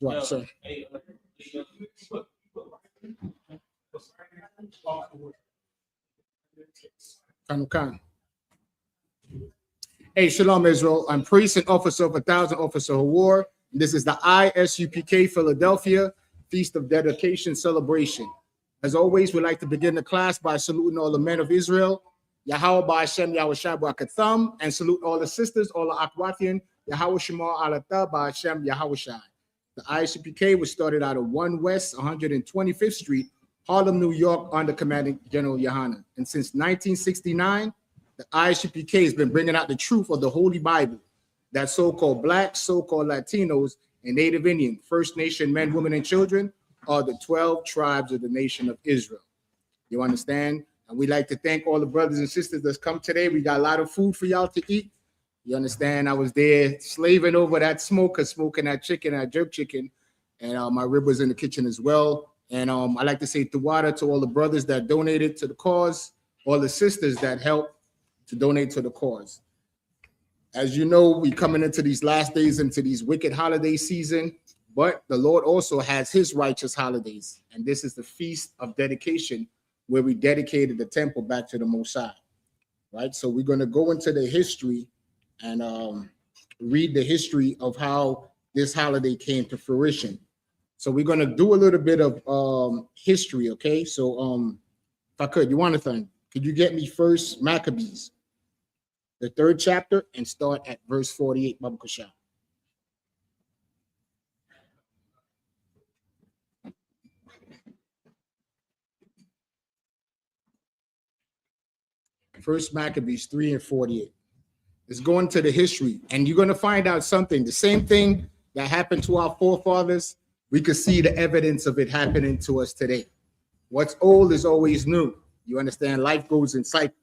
Right, sir. Hachaanakah. Hey, Shalom, Israel. I'm priest and officer of 1,000 Officer of War. This is the I.S.U.P.K. Philadelphia Feast of Dedication Celebration. As always, we like to begin the class by saluting all the men of Israel, Yahweh Ba'Hashem, Yahweh Shabbat, and salute all the sisters, all the Akwatian, Yahweh Shema Alata Ba'Hashem, Yahweh Shai. The I.S.U.P.K. was started out of 1 West 125th Street, Harlem, New York, under Commanding General YAHANNA. And since 1969, the I.S.U.P.K. has been bringing out the truth of the Holy Bible that so-called Black, so-called Latinos, and Native Indian, First Nation men, women, and children are the 12 tribes of the nation of Israel. You understand? And we'd like to thank all the brothers and sisters that's come today. We got a lot of food for y'all to eat. You understand? I was there slaving over that smoker, smoking that chicken, that jerk chicken, and my rib was in the kitchen as well. And I like to say Tawada to all the brothers that donated to the cause, all the sisters that helped to donate to the cause. As you know, we coming into these last days, into these wicked holiday season, but the Lord also has his righteous holidays. And this is the Feast of Dedication, where we dedicated the temple back to the Most High, right? So we're going to go into the history and read the history of how this holiday came to fruition. So we're going to do a little bit of history, okay? So if I could, Jonathan, could you get me first Maccabees, the 3rd chapter, and start at verse 48, Baba Kasha. First Maccabees 3 and 48. It's going to the history, and you're going to find out something. The same thing that happened to our forefathers, we could see the evidence of it happening to us today. What's old is always new. You understand? Life goes in cycles.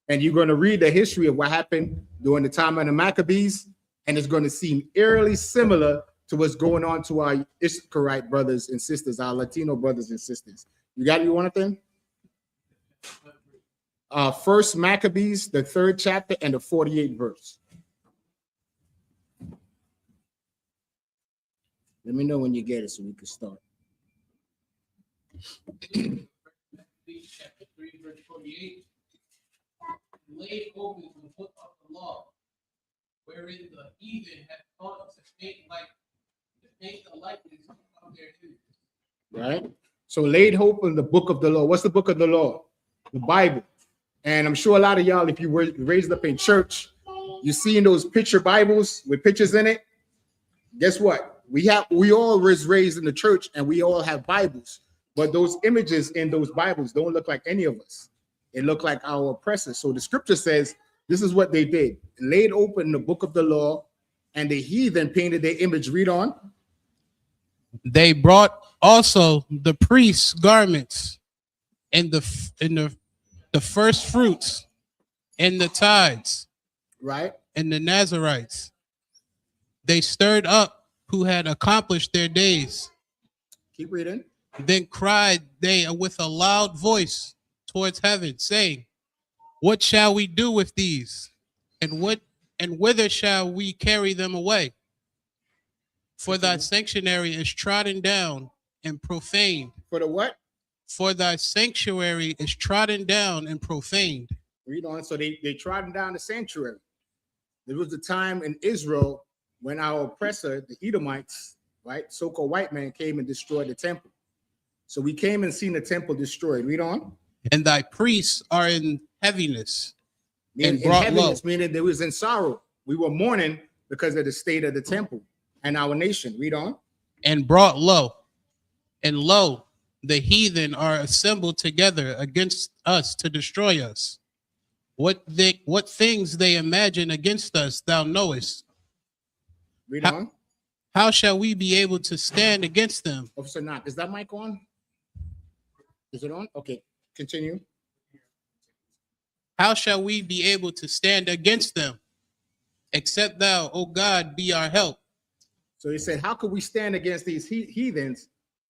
And you're going to read the history of what happened during the time of the Maccabees, and it's going to seem eerily similar to what's going on to our Israelite brothers and sisters, our Latino brothers and sisters. You got it, Jonathan? First Maccabees, the 3rd chapter, and the 48th verse. Let me know when you get it so we can start. Maccabees chapter 3, verse 48. Laid open the book of the law, wherein the heathen had taught to paint the likeness of their image. Right? So laid hope in the book of the law. What's the book of the law? The Bible. And I'm sure a lot of y'all, if you were raised up in church, you seen those picture Bibles with pictures in it. Guess what? We all was raised in the church, and we all have Bibles. But those images in those Bibles don't look like any of us. It looked like our oppressors. So the scripture says this is what they did. Laid open the book of the law, and the heathen painted their image. Read on. They brought also the priests' garments and the first fruits and the tithes, right, and the Nazarites. They stirred up who had accomplished their days. Keep reading. Then cried they with a loud voice towards heaven, saying, what shall we do with these? And whither shall we carry them away? For thy sanctuary is trodden down and profaned. For the what? For thy sanctuary is trodden down and profaned. Read on. So they trodden down the sanctuary. There was a time in Israel when our oppressor, the Edomites, right, so-called white man, came and destroyed the temple. So we came and seen the temple destroyed. Read on. And thy priests are in heaviness, and brought heaviness, meaning they was in sorrow. We were mourning because of the state of the temple and our nation. Read on. And brought low, and lo, the heathen are assembled together against us to destroy us. What things they imagine against us, thou knowest. Read on. How shall we be able to stand against them? Officer Knock, is that mic on? Is it on? Okay. Continue. How shall we be able to stand against them, except thou, O God, be our help? So he said, how could we stand against these heathens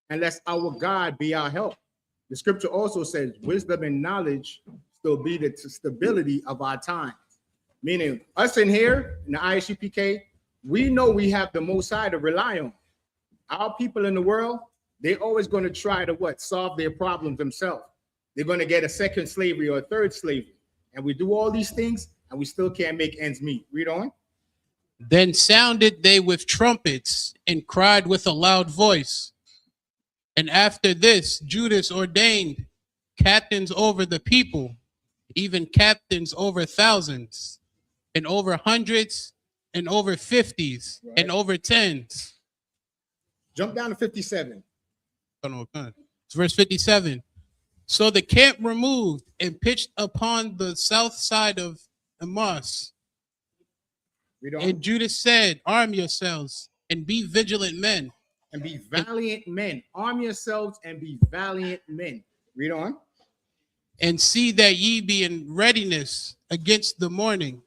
unless our God be our help? The scripture also says, wisdom and knowledge still be the stability of our times. Meaning us in here, in the I.S.U.P.K., we know we have the Most High to rely on. Our people in the world, they're always going to try to what? Solve their problems themselves. They're going to get a second slavery or a third slavery. And we do all these things and we still can't make ends meet. Read on. Then sounded they with trumpets and cried with a loud voice. And after this, Judas ordained captains over the people, even captains over thousands, and over hundreds, and over fifties, Right. and over tens. Jump down to 57. It's verse 57. So the camp removed and pitched upon the south side of Amos. Read on. And Judas said, arm yourselves and be vigilant men. And be valiant men. Arm yourselves and be valiant men. Read on. And see that ye be in readiness against the morning,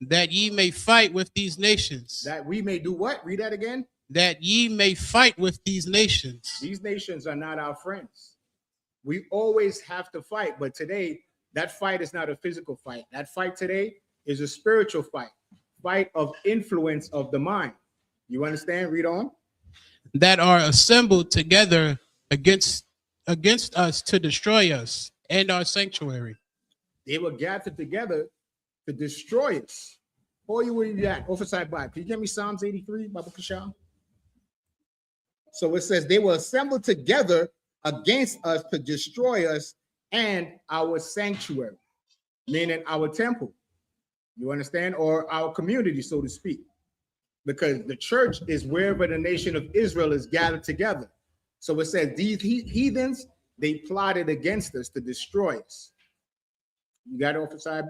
that ye may fight with these nations. That we may do what? Read that again. That ye may fight with these nations. These nations are not our friends. We always have to fight. But today, that fight is not a physical fight. That fight today is a spiritual fight. Fight of influence of the mind. You understand? Read on. That are assembled together against us to destroy us and our sanctuary. They were gathered together to destroy us. Oh, you were that oversight by. Can you give me Psalms 83, Baba Kashal? So it says they were assembled together against us to destroy us and our sanctuary, meaning our temple. You understand? Or our community, so to speak. Because the church is wherever the nation of Israel is gathered together. So it says these heathens, they plotted against us to destroy us. You got it off the side?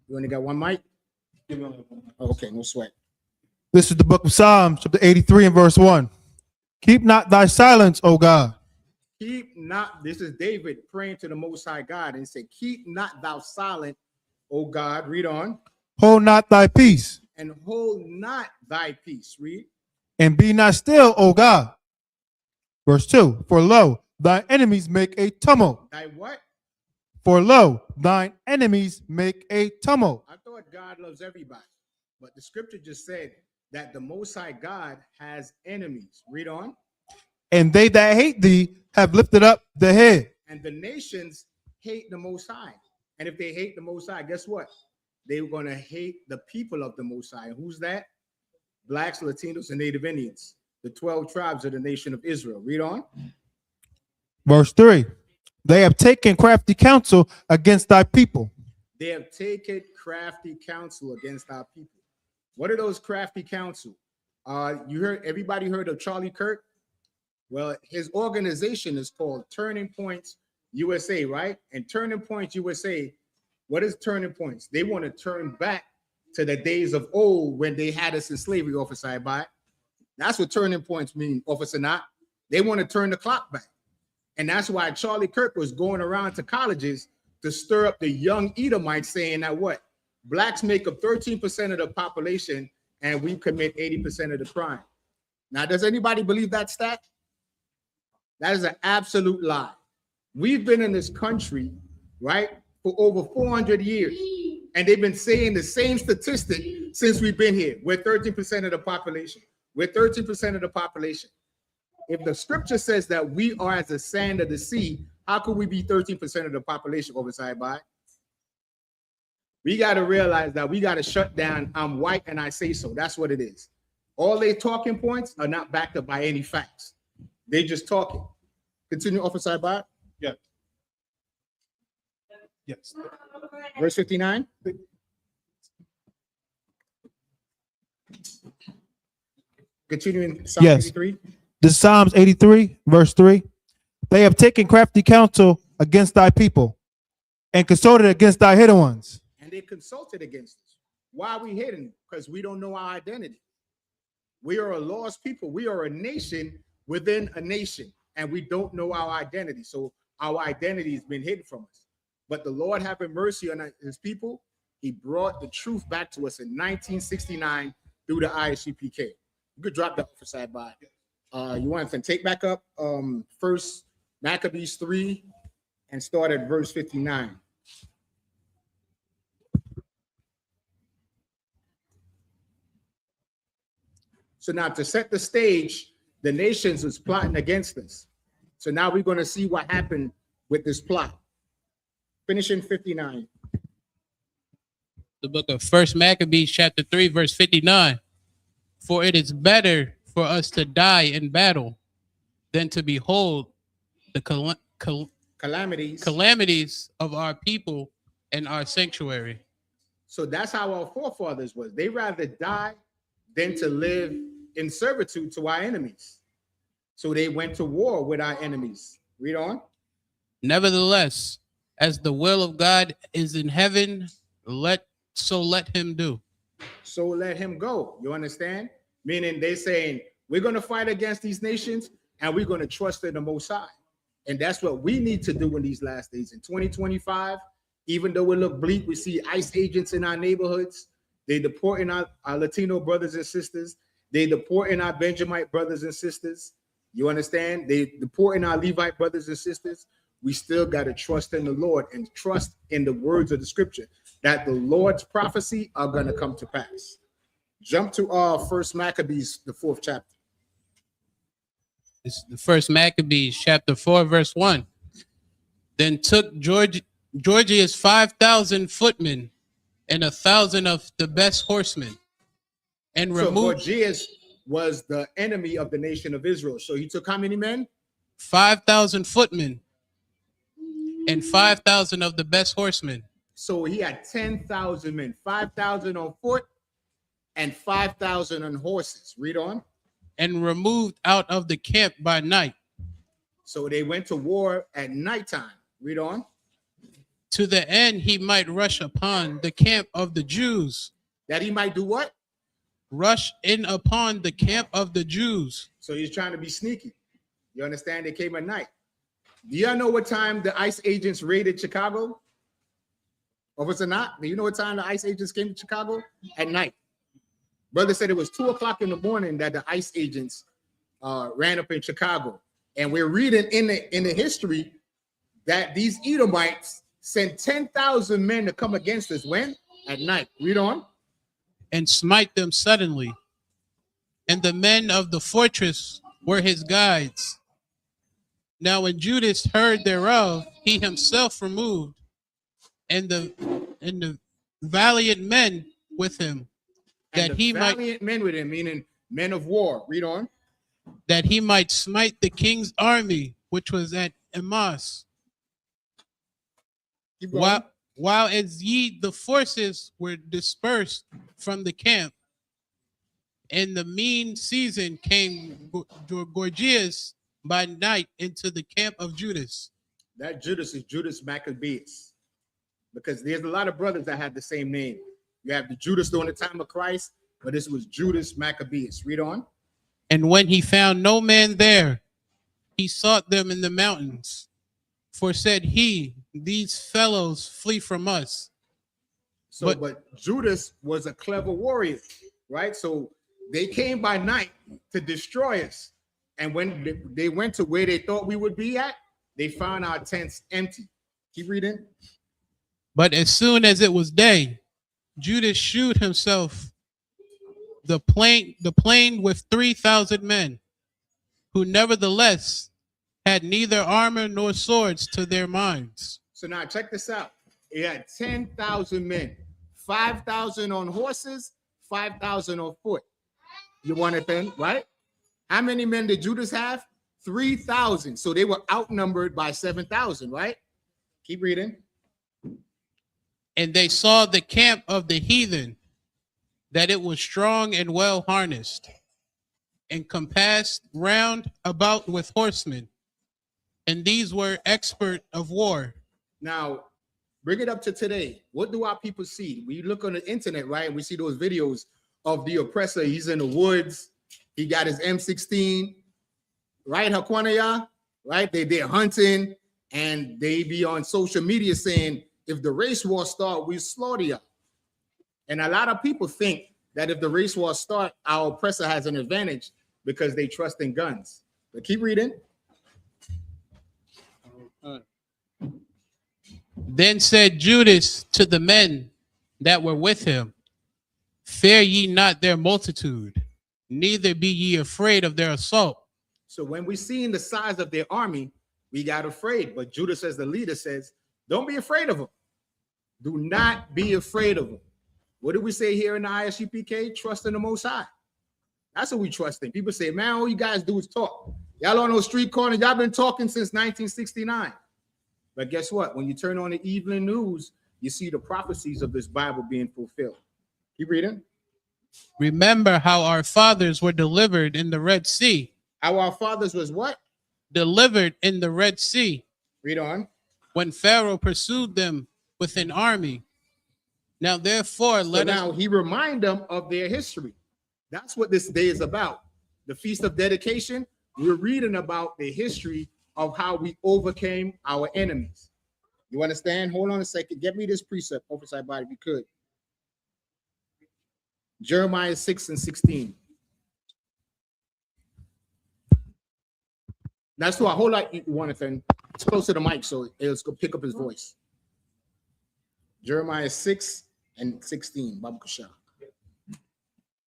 You only got one mic? Okay, no sweat. This is the book of Psalms, chapter 83 and verse 1. Keep not thy silence, O God. Keep not, this is David praying to the Most High God, and he said, keep not thou silent, O God. Read on. Hold not thy peace, And hold not thy peace. Read. and be not still, O God. Verse 2. For lo, thine enemies make a tumult. Thy what? For lo, thine enemies make a tumult. I thought God loves everybody, but the scripture just said that the Most High God has enemies. Read on. And they that hate thee have lifted up the head. And the nations hate the Most High. And if they hate the Most High, guess what? They're going to hate the people of the Most High. Who's that? Blacks, Latinos, and Native Indians. The 12 tribes of the nation of Israel. Read on. Verse 3. They have taken crafty counsel against thy people. They have taken crafty counsel against our people. What are those crafty counsel? You heard, everybody heard of Charlie Kirk? Well, his organization is called Turning Points USA, right? And Turning Points USA, what is Turning Points? They want to turn back to the days of old when they had us in slavery, Officer Ibai. That's what Turning Points mean, Officer Not. They want to turn the clock back. And that's why Charlie Kirk was going around to colleges to stir up the young Edomites, saying that what? Blacks make up 13% of the population and we commit 80% of the crime. Now, does anybody believe that stat? That is an absolute lie. We've been in this country, right, for over 400 years. And they've been saying the same statistic since we've been here. We're 13% of the population. We're 13% of the population. If the scripture says that we are as the sand of the sea, how could we be 13% of the population, oversight by? We got to realize that we got to shut down, I'm white and I say so. That's what it is. All their talking points are not backed up by any facts. They just talking. Continue, Officer Ibai. Yeah. Yes. Verse 59. Continuing Psalm Yes. 83. This is Psalms 83, verse 3. They have taken crafty counsel against thy people and consulted against thy hidden ones. And they consulted against us. Why are we hidden? Because we don't know our identity. We are a lost people. We are a nation within a nation, and we don't know our identity. So our identity has been hidden from us. But the Lord, having mercy on his people, he brought the truth back to us in 1969 through the I.S.U.P.K. You could drop that for side by. You want to take back up First Maccabees 3 and start at verse 59. So now to set the stage, the nations was plotting against us. So now we're going to see what happened with this plot. Finishing 59. The book of First Maccabees, chapter 3, verse 59. For it is better for us to die in battle than to behold the calamities of our people and our sanctuary. So that's how our forefathers was. They rather die than to live in servitude to our enemies. So they went to war with our enemies. Read on. Nevertheless, as the will of God is in heaven, let him do. So let him go. You understand? Meaning they saying, we're going to fight against these nations and we're going to trust in the Most High. And that's what we need to do in these last days. In 2025, even though it look bleak, we see ICE agents in our neighborhoods. They deporting our Latino brothers and sisters. They deporting our Benjamite brothers and sisters. You understand? They deporting our Levite brothers and sisters. We still got to trust in the Lord and trust in the words of the scripture that the Lord's prophecy are going to come to pass. Jump to First Maccabees, the 4th chapter. It's the First Maccabees, chapter 4, verse 1. Then took Georgius 5,000 footmen and 1,000 of the best horsemen, and removed. So Gorgias was the enemy of the nation of Israel. So he took how many men? 5,000 footmen and 5,000 of the best horsemen. So he had 10,000 men, 5,000 on foot and 5,000 on horses. Read on. And removed out of the camp by night. So they went to war at nighttime. Read on. To the end he might rush upon the camp of the Jews. That he might do what? Rush in upon the camp of the Jews. So he's trying to be sneaky. You understand? They came at night. Do y'all know what time the ICE agents raided Chicago? Or was it not? Do you know what time the ICE agents came to Chicago? At night. Brother said it was 2 o'clock in the morning that the ICE agents ran up in Chicago. And we're reading in the history that these Edomites sent 10,000 men to come against us. When? At night. Read on. And smite them suddenly. And the men of the fortress were his guides. Now when Judas heard thereof, he himself removed, and the valiant men with him, that he might men with him, meaning men of war. Read on. That he might smite the king's army, which was at Emmaus. While as ye the forces were dispersed from the camp, in the mean season came Gorgias by night into the camp of Judas. That Judas is Judas Maccabeus, because there's a lot of brothers that had the same name. You have the Judas during the time of Christ, but this was Judas Maccabeus. Read on. And when he found no man there, he sought them in the mountains. For said he, these fellows flee from us. So, but Judas was a clever warrior, right? So they came by night to destroy us. And when they went to where they thought we would be at, they found our tents empty. Keep reading. But as soon as it was day, Judas shewed himself the plain with 3,000 men, who nevertheless had neither armor nor swords to their minds. So now check this out. He had 10,000 men, 5,000 on horses, 5,000 on foot. You want it then, right? How many men did Judas have? 3,000. So they were outnumbered by 7,000, right? Keep reading. And they saw the camp of the heathen, that it was strong and well harnessed, and compassed round about with horsemen. And these were expert of war. Now, bring it up to today. What do our people see? We look on the internet, right? We see those videos of the oppressor. He's in the woods. He got his M16, right? Hachaanakah, right? They're hunting, and they be on social media saying, if the race war start, we slaughter you. And a lot of people think that if the race war start, our oppressor has an advantage because they trust in guns. But keep reading. Then said Judas to the men that were with him, fear ye not their multitude, neither be ye afraid of their assault. So when we seen the size of their army, we got afraid. But Judas, as the leader, says, don't be afraid of them. Do not be afraid of them. What do we say here in the I.S.U.P.K? Trust in the Most High. That's what we trust in. People say, man, all you guys do is talk. Y'all on those street corners, y'all been talking since 1969. But guess what? When you turn on the evening news, you see the prophecies of this Bible being fulfilled. Keep reading. Remember how our fathers were delivered in the Red Sea. How our fathers was what? Delivered in the Red Sea. Read on. When Pharaoh pursued them with an army. Now therefore let us. Now he remind them of their history. That's what this day is about. The Feast of Dedication. We're reading about the history of how we overcame our enemies. You understand? Hold on a second. Get me this precept, oversight body, if you could. Jeremiah 6:16. That's why. Hold on, Jonathan. It's close to the mic, so it's gonna pick up his voice. Jeremiah 6:16. Babu Kasha.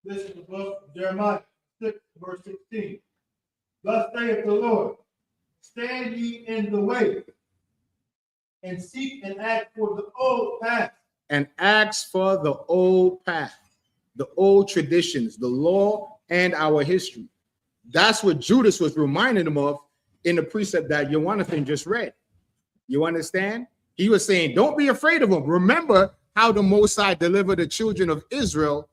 This is the book of Jeremiah 6, verse 16. Thus saith the Lord, stand ye in the way, and seek and ask for the old path. And ask for the old path, the old traditions, the law, and our history. That's what Judas was reminding them of in the precept that Jonathan just read. You understand? He was saying, don't be afraid of them. Remember how the Most High delivered the children of Israel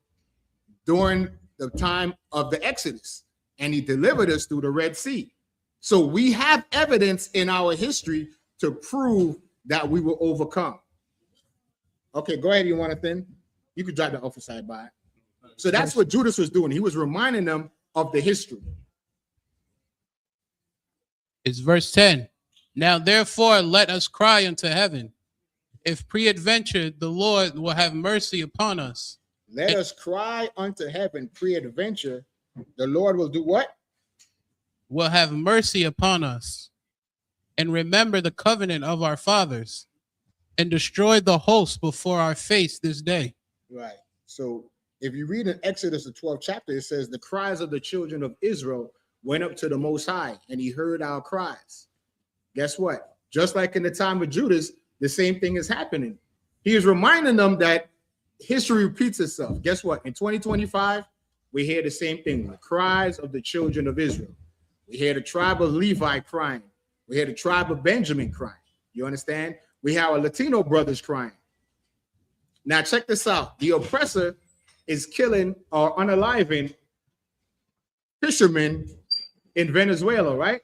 during the time of the Exodus, and he delivered us through the Red Sea. So we have evidence in our history to prove that we will overcome. Okay, go ahead, Jonathan. You could drive the other side by. So that's what Judas was doing. He was reminding them of the history. It's verse 10. Now therefore let us cry unto heaven, if peradventure the Lord will have mercy upon us. Let us cry unto heaven, peradventure the Lord will do what? Will have mercy upon us, and remember the covenant of our fathers, and destroy the host before our face this day. Right. So if you read in Exodus, the 12th chapter, it says the cries of the children of Israel went up to the Most High, and he heard our cries. Guess what? Just like in the time of Judas, the same thing is happening. He is reminding them that history repeats itself. Guess what? In 2025, we hear the same thing, the cries of the children of Israel. We hear the tribe of Levi crying. We hear the tribe of Benjamin crying. You understand? We have our Latino brothers crying. Now check this out. The oppressor is killing or unaliving fishermen in Venezuela, right?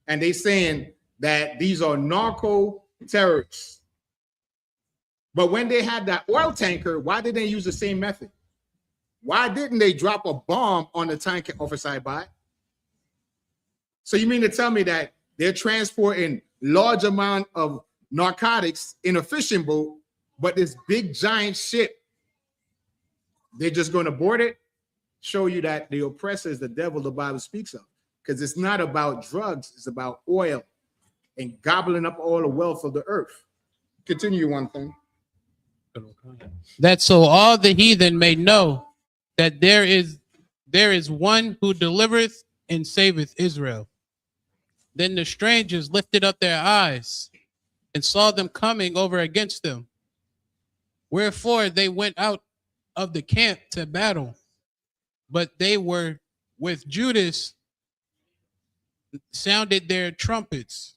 And they saying that these are narco terrorists. But when they had that oil tanker, why did they use the same method? Why didn't they drop a bomb on the tanker overside by? So you mean to tell me that they're transporting large amount of narcotics in a fishing boat, but this big giant ship, they're just going to board it? Show you that the oppressor is the devil the Bible speaks of, because it's not about drugs, it's about oil and gobbling up all the wealth of the earth. Continue one thing. That so all the heathen may know that there is one who delivereth and saveth Israel. Then the strangers lifted up their eyes and saw them coming over against them. Wherefore they went out of the camp to battle, but they were with Judas, sounded their trumpets.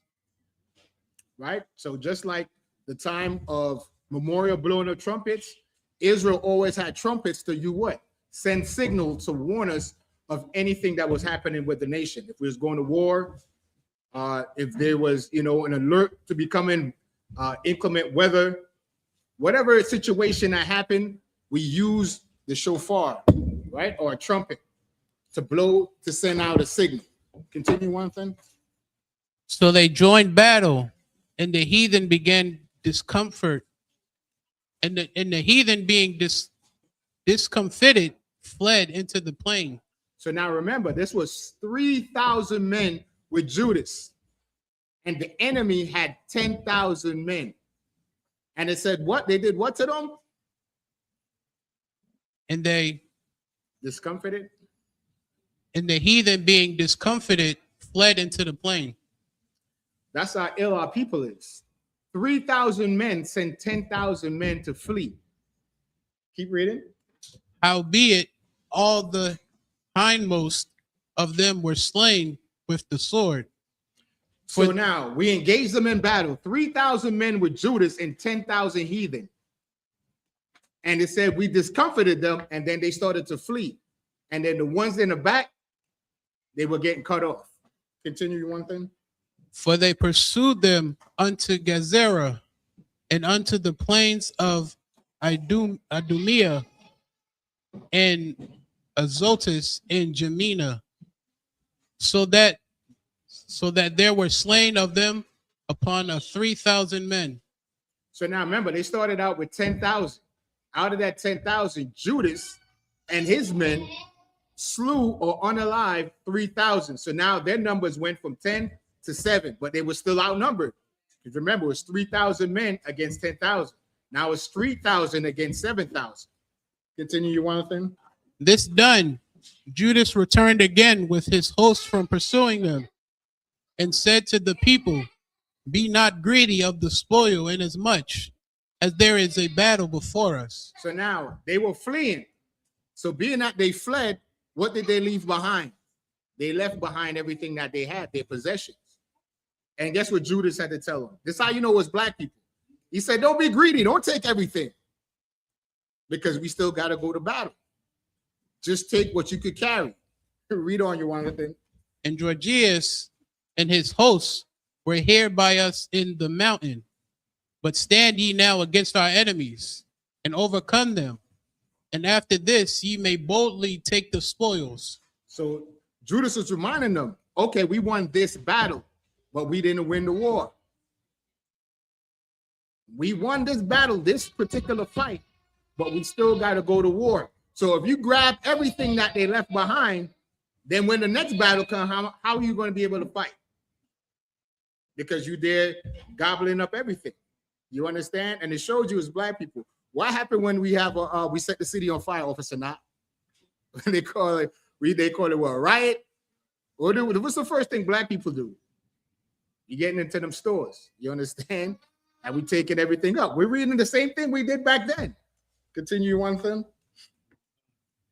Right? So just like the time of memorial blowing of trumpets, Israel always had trumpets to do what? Send signal to warn us of anything that was happening with the nation. If we was going to war, if there was, an alert to becoming inclement weather, whatever situation that happened, we use the shofar, right? Or a trumpet to blow, to send out a signal. Continue one thing. So they joined battle, and the heathen began discomfort. And the heathen being discomfited fled into the plain. So now remember, this was 3,000 men with Judas, and the enemy had 10,000 men. And it said what? They did what to them? And they Discomfited. And the heathen, being discomfited, fled into the plain. That's how ill our people is. 3,000 men sent 10,000 men to flee. Keep reading. Howbeit, all the hindmost of them were slain with the sword. So now we engaged them in battle. 3,000 men with Judas and 10,000 heathen. And it said we discomfited them, and then they started to flee. And then the ones in the back, they were getting cut off. Continue one thing. For they pursued them unto Gezerah and unto the plains of Idumea and Azotus in Gemina, so that there were slain of them upon 3,000 men. So now remember, they started out with 10,000. Out of that 10,000, Judas and his men slew or unalive 3,000. So now their numbers went from 10 to 7, but they were still outnumbered. Because remember, it was 3,000 men against 10,000. Now it's 3,000 against 7,000. Continue your one thing. This done, Judas returned again with his host from pursuing them, and said to the people, be not greedy of the spoil, inasmuch as there is a battle before us. So now they were fleeing. So being that they fled, what did they leave behind? They left behind everything that they had, their possessions. And guess what Judas had to tell them? This is how you know it's black people. He said, don't be greedy. Don't take everything. Because we still got to go to battle. Just take what you could carry. Read on, you one thing. And Georgius and his hosts were here by us in the mountain. But stand ye now against our enemies and overcome them. And after this, ye may boldly take the spoils. So Judas is reminding them, okay, we won this battle, but we didn't win the war. We won this battle, this particular fight, but we still got to go to war. So if you grab everything that they left behind, then when the next battle comes, how are you going to be able to fight? Because you there gobbling up everything. You understand? And it shows you as black people. What happened when we have we set the city on fire, Officer Knott? They call it what, a riot? What's the first thing black people do? You're getting into them stores. You understand? And we taking everything up. We're reading the same thing we did back then. Continue one thing.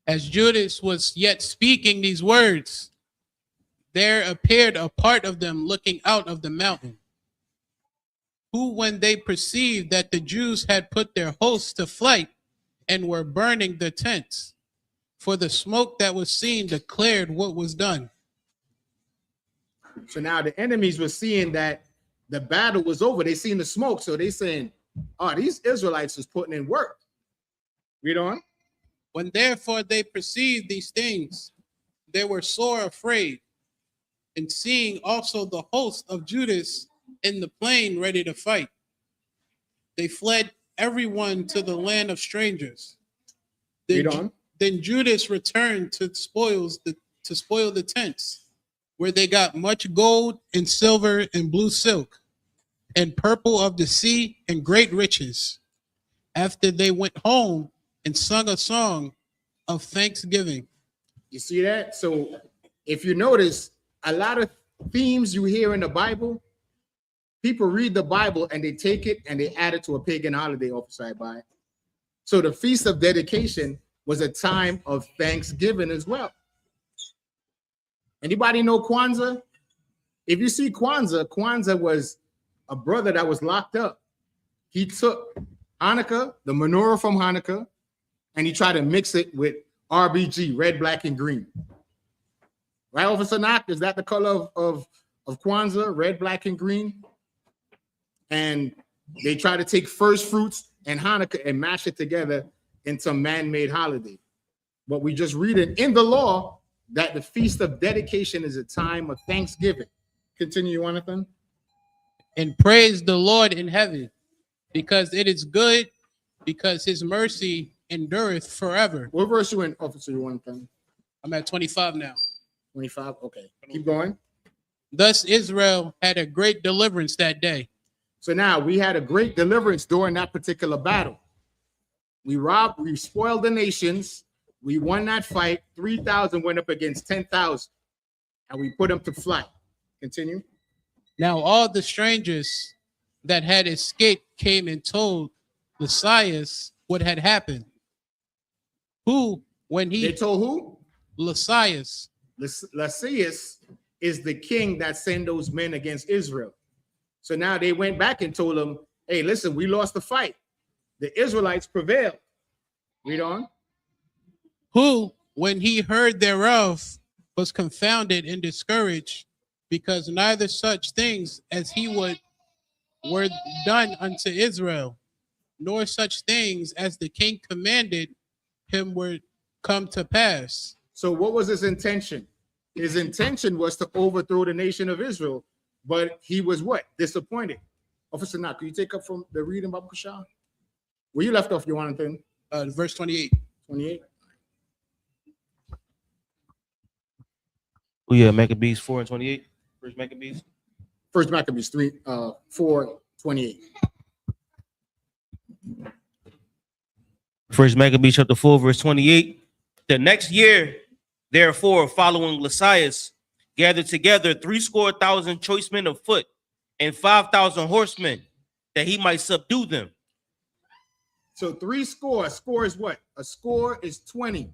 As Judas was yet speaking these words, there appeared a part of them looking out of the mountain, who, when they perceived that the Jews had put their hosts to flight and were burning their tents, for the smoke that was seen declared what was done. So now the enemies were seeing that the battle was over. They seen the smoke, so they saying, oh, these Israelites is putting in work. Read on. When therefore they perceived these things, they were sore afraid, and seeing also the host of Judas in the plain ready to fight, they fled everyone to the land of strangers. Then Judas returned to spoil the tents, where they got much gold and silver and blue silk, and purple of the sea and great riches. After they went home and sung a song of thanksgiving. You see that? So if you notice, a lot of themes you hear in the Bible, people read the Bible and they take it and they add it to a pagan holiday, Officer by. So the Feast of Dedication was a time of thanksgiving as well. Anybody know Kwanzaa? If you see Kwanzaa was a brother that was locked up. He took Hanukkah, the menorah from Hanukkah, and he tried to mix it with RBG, red, black, and green. Right, Officer Knock? Is that the color of Kwanzaa, red, black, and green? And they try to take first fruits and Hanukkah and mash it together into a man-made holiday. But we just read it in the law that the Feast of Dedication is a time of thanksgiving. Continue, Jonathan. And praise the Lord in heaven, because it is good, because his mercy endureth forever. What verse you in, Officer, you want to? I'm at 25 now. 25? Okay. Keep going. Thus Israel had a great deliverance that day. So now we had a great deliverance during that particular battle. We spoiled the nations. We won that fight. 3,000 went up against 10,000, and we put them to flight. Continue. Now all the strangers that had escaped came and told Lysias what had happened. Who, when They he told who? Lysias, Lysias is the king that sent those men against Israel. So now they went back and told them, hey, listen, we lost the fight. The Israelites prevailed. Read on. who, when he heard thereof, was confounded and discouraged, because neither such things as he would were done unto Israel, nor such things as the king commanded him were come to pass. So what was his intention? His intention was to overthrow the nation of Israel, but he was what? Disappointed. Officer Nak, can you take up from the reading, Babu Shah? Where you left off, Jonathan? Verse 28. 28. Oh yeah, Maccabees 4 and 28. First Maccabees. First Maccabees 4, 28. First Maccabees chapter 4, verse 28. The next year, therefore, following Lysias, gathered together 70,000 choice men of foot and 5,000 horsemen, that he might subdue them. So 3 score. A score is what? A score is 20.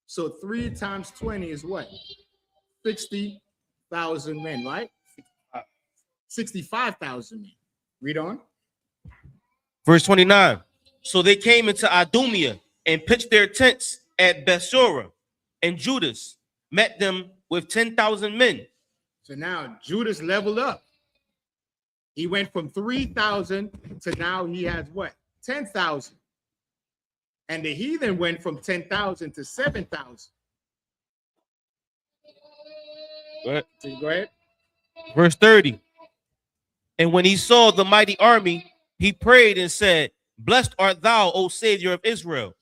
So 3 times 20 is what? 60,000 men, right? 65,000 men. Read on. Verse 29. So they came into Idumea and pitched their tents at Bethsura, and Judas met them with 10,000 men. So now Judas leveled up. He went from 3,000 to now he has what? 10,000. And the heathen went from 10,000 to 7,000. Go ahead. Verse 30. And when he saw the mighty army, he prayed and said, Blessed art thou, O Savior of Israel,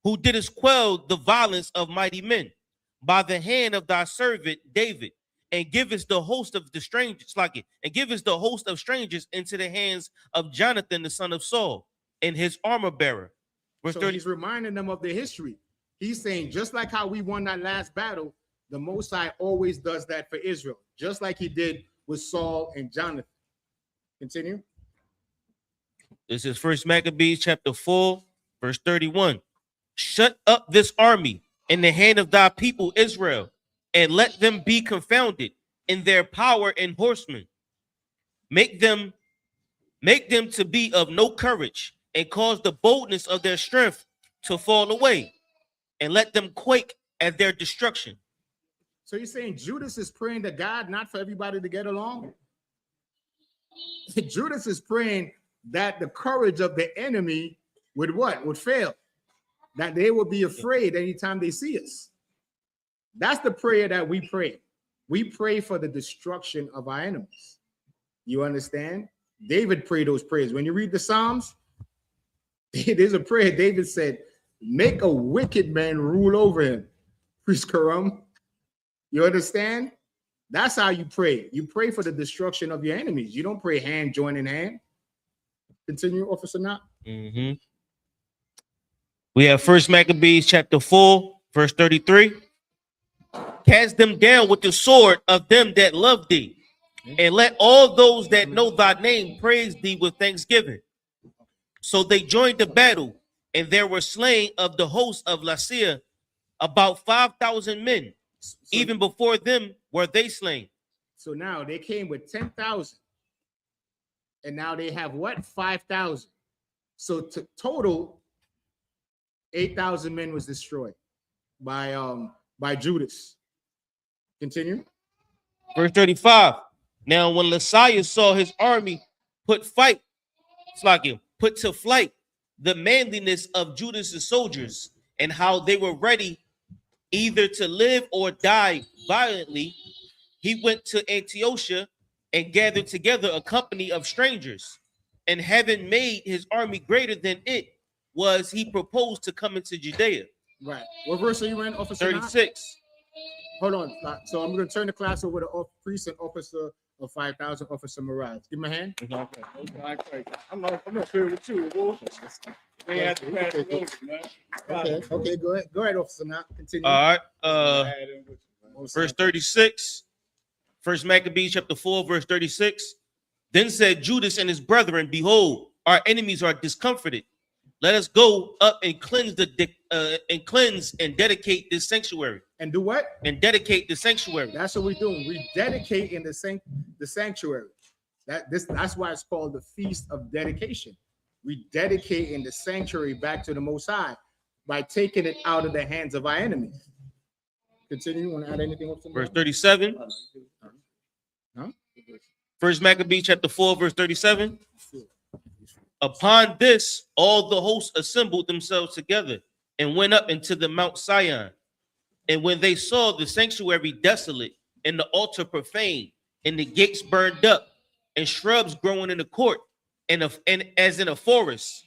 who didst quell the violence of mighty men by the hand of thy servant David, and givest the host of the strangers, and givest the host of strangers into the hands of Jonathan, the son of Saul, and his armor bearer. Verse So 30. he's reminding them of the history. He's saying, just like how we won that last battle, the Most High always does that for Israel, just like he did with Saul and Jonathan. Continue. This is First Maccabees chapter 4, verse 31. Shut up this army in the hand of thy people Israel, and let them be confounded in their power and horsemen. Make them to be of no courage, and cause the boldness of their strength to fall away, and let them quake at their destruction. So you're saying Judas is praying to God not for everybody to get along? Judas is praying that the courage of the enemy would what? Would fail. That they will be afraid anytime they see us. That's the prayer that we pray. We pray for the destruction of our enemies. You understand? David prayed those prayers. When you read the Psalms, there's a prayer David said, make a wicked man rule over him. Priest Karam. You understand? That's how you pray. You pray for the destruction of your enemies. You don't pray hand joining hand. Continue, Officer Knott. We have First Maccabees chapter 4, verse 33. Cast them down with the sword of them that love thee, and let all those that know thy name praise thee with thanksgiving. So they joined the battle, and there were slain of the host of Lysia about 5,000 men. Even before them were they slain. So now they came with 10,000. And now they have what? 5,000. So total, 8,000 men was destroyed by Judas. Continue. Verse 35. Now when Lysias saw his army put to flight the manliness of Judas's soldiers, and how they were ready either to live or die violently, he went to Antiochia and gathered together a company of strangers, and having made his army greater than it was, he proposed to come into Judea. Right. What verse are you in, Officer? 36. Hold on. So I'm going to turn the class over to Priest and Officer or 5,000 officer morale. Give me a hand. I'm not sure with you, Wolf. They have to pass it over, man. Okay, go ahead, officer. Now continue. All right. Verse 36. First Maccabees chapter 4, verse 36. Then said Judas and his brethren, behold, our enemies are discomfited. Let us go up and cleanse and dedicate this sanctuary. And do what? And dedicate the sanctuary. That's what we're doing. We dedicate in the sanctuary. That's why it's called the Feast of Dedication. We dedicate in the sanctuary back to the Most High by taking it out of the hands of our enemies. Continue. You want to add anything else? Verse 37. Huh? First Maccabees chapter 4, verse 37. Upon this, all the hosts assembled themselves together and went up into the Mount Sion. And when they saw the sanctuary desolate and the altar profaned and the gates burned up and shrubs growing in the court and as in a forest,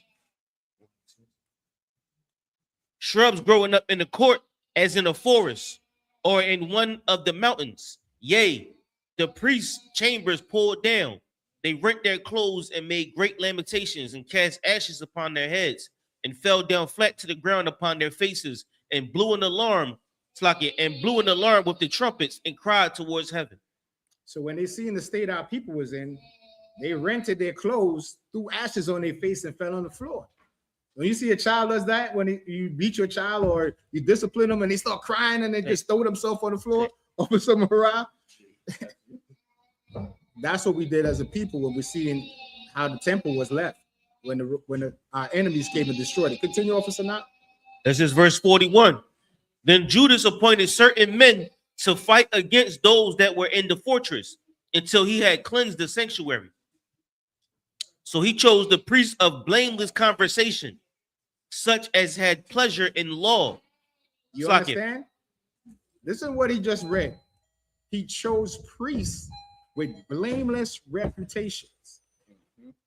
shrubs growing up in the court as in a forest or in one of the mountains, yea, the priests' chambers pulled down. They rent their clothes and made great lamentations and cast ashes upon their heads and fell down flat to the ground upon their faces and blew an alarm, with the trumpets and cried towards heaven. So when they seen the state our people was in, they rented their clothes, threw ashes on their face, and fell on the floor. When you see a child does that, when you beat your child or you discipline them and they start crying and they just throw themselves on the floor over some morale, that's what we did as a people when we're seeing how the temple was left when our enemies came and destroyed it. Continue, Officer Knock. This is verse 41. Then Judas appointed certain men to fight against those that were in the fortress until he had cleansed the sanctuary. So he chose the priests of blameless conversation, such as had pleasure in law. You understand? This is what he just read. He chose priests with blameless reputations.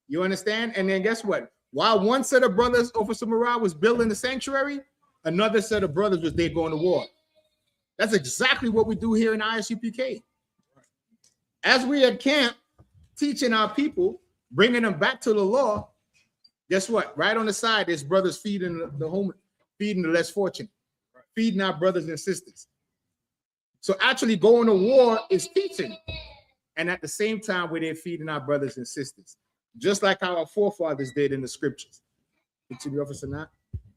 You understand? And then guess what? While one set of brothers, Officer Morale, was building the sanctuary, another set of brothers was there going to war. That's exactly what we do here in ISUPK. As we at camp, teaching our people, bringing them back to the law, guess what? Right on the side, there's brothers feeding feeding the less fortunate, feeding our brothers and sisters. So actually going to war is teaching. And at the same time, we're there feeding our brothers and sisters, just like how our forefathers did in the scriptures. Continue, Officer Knott.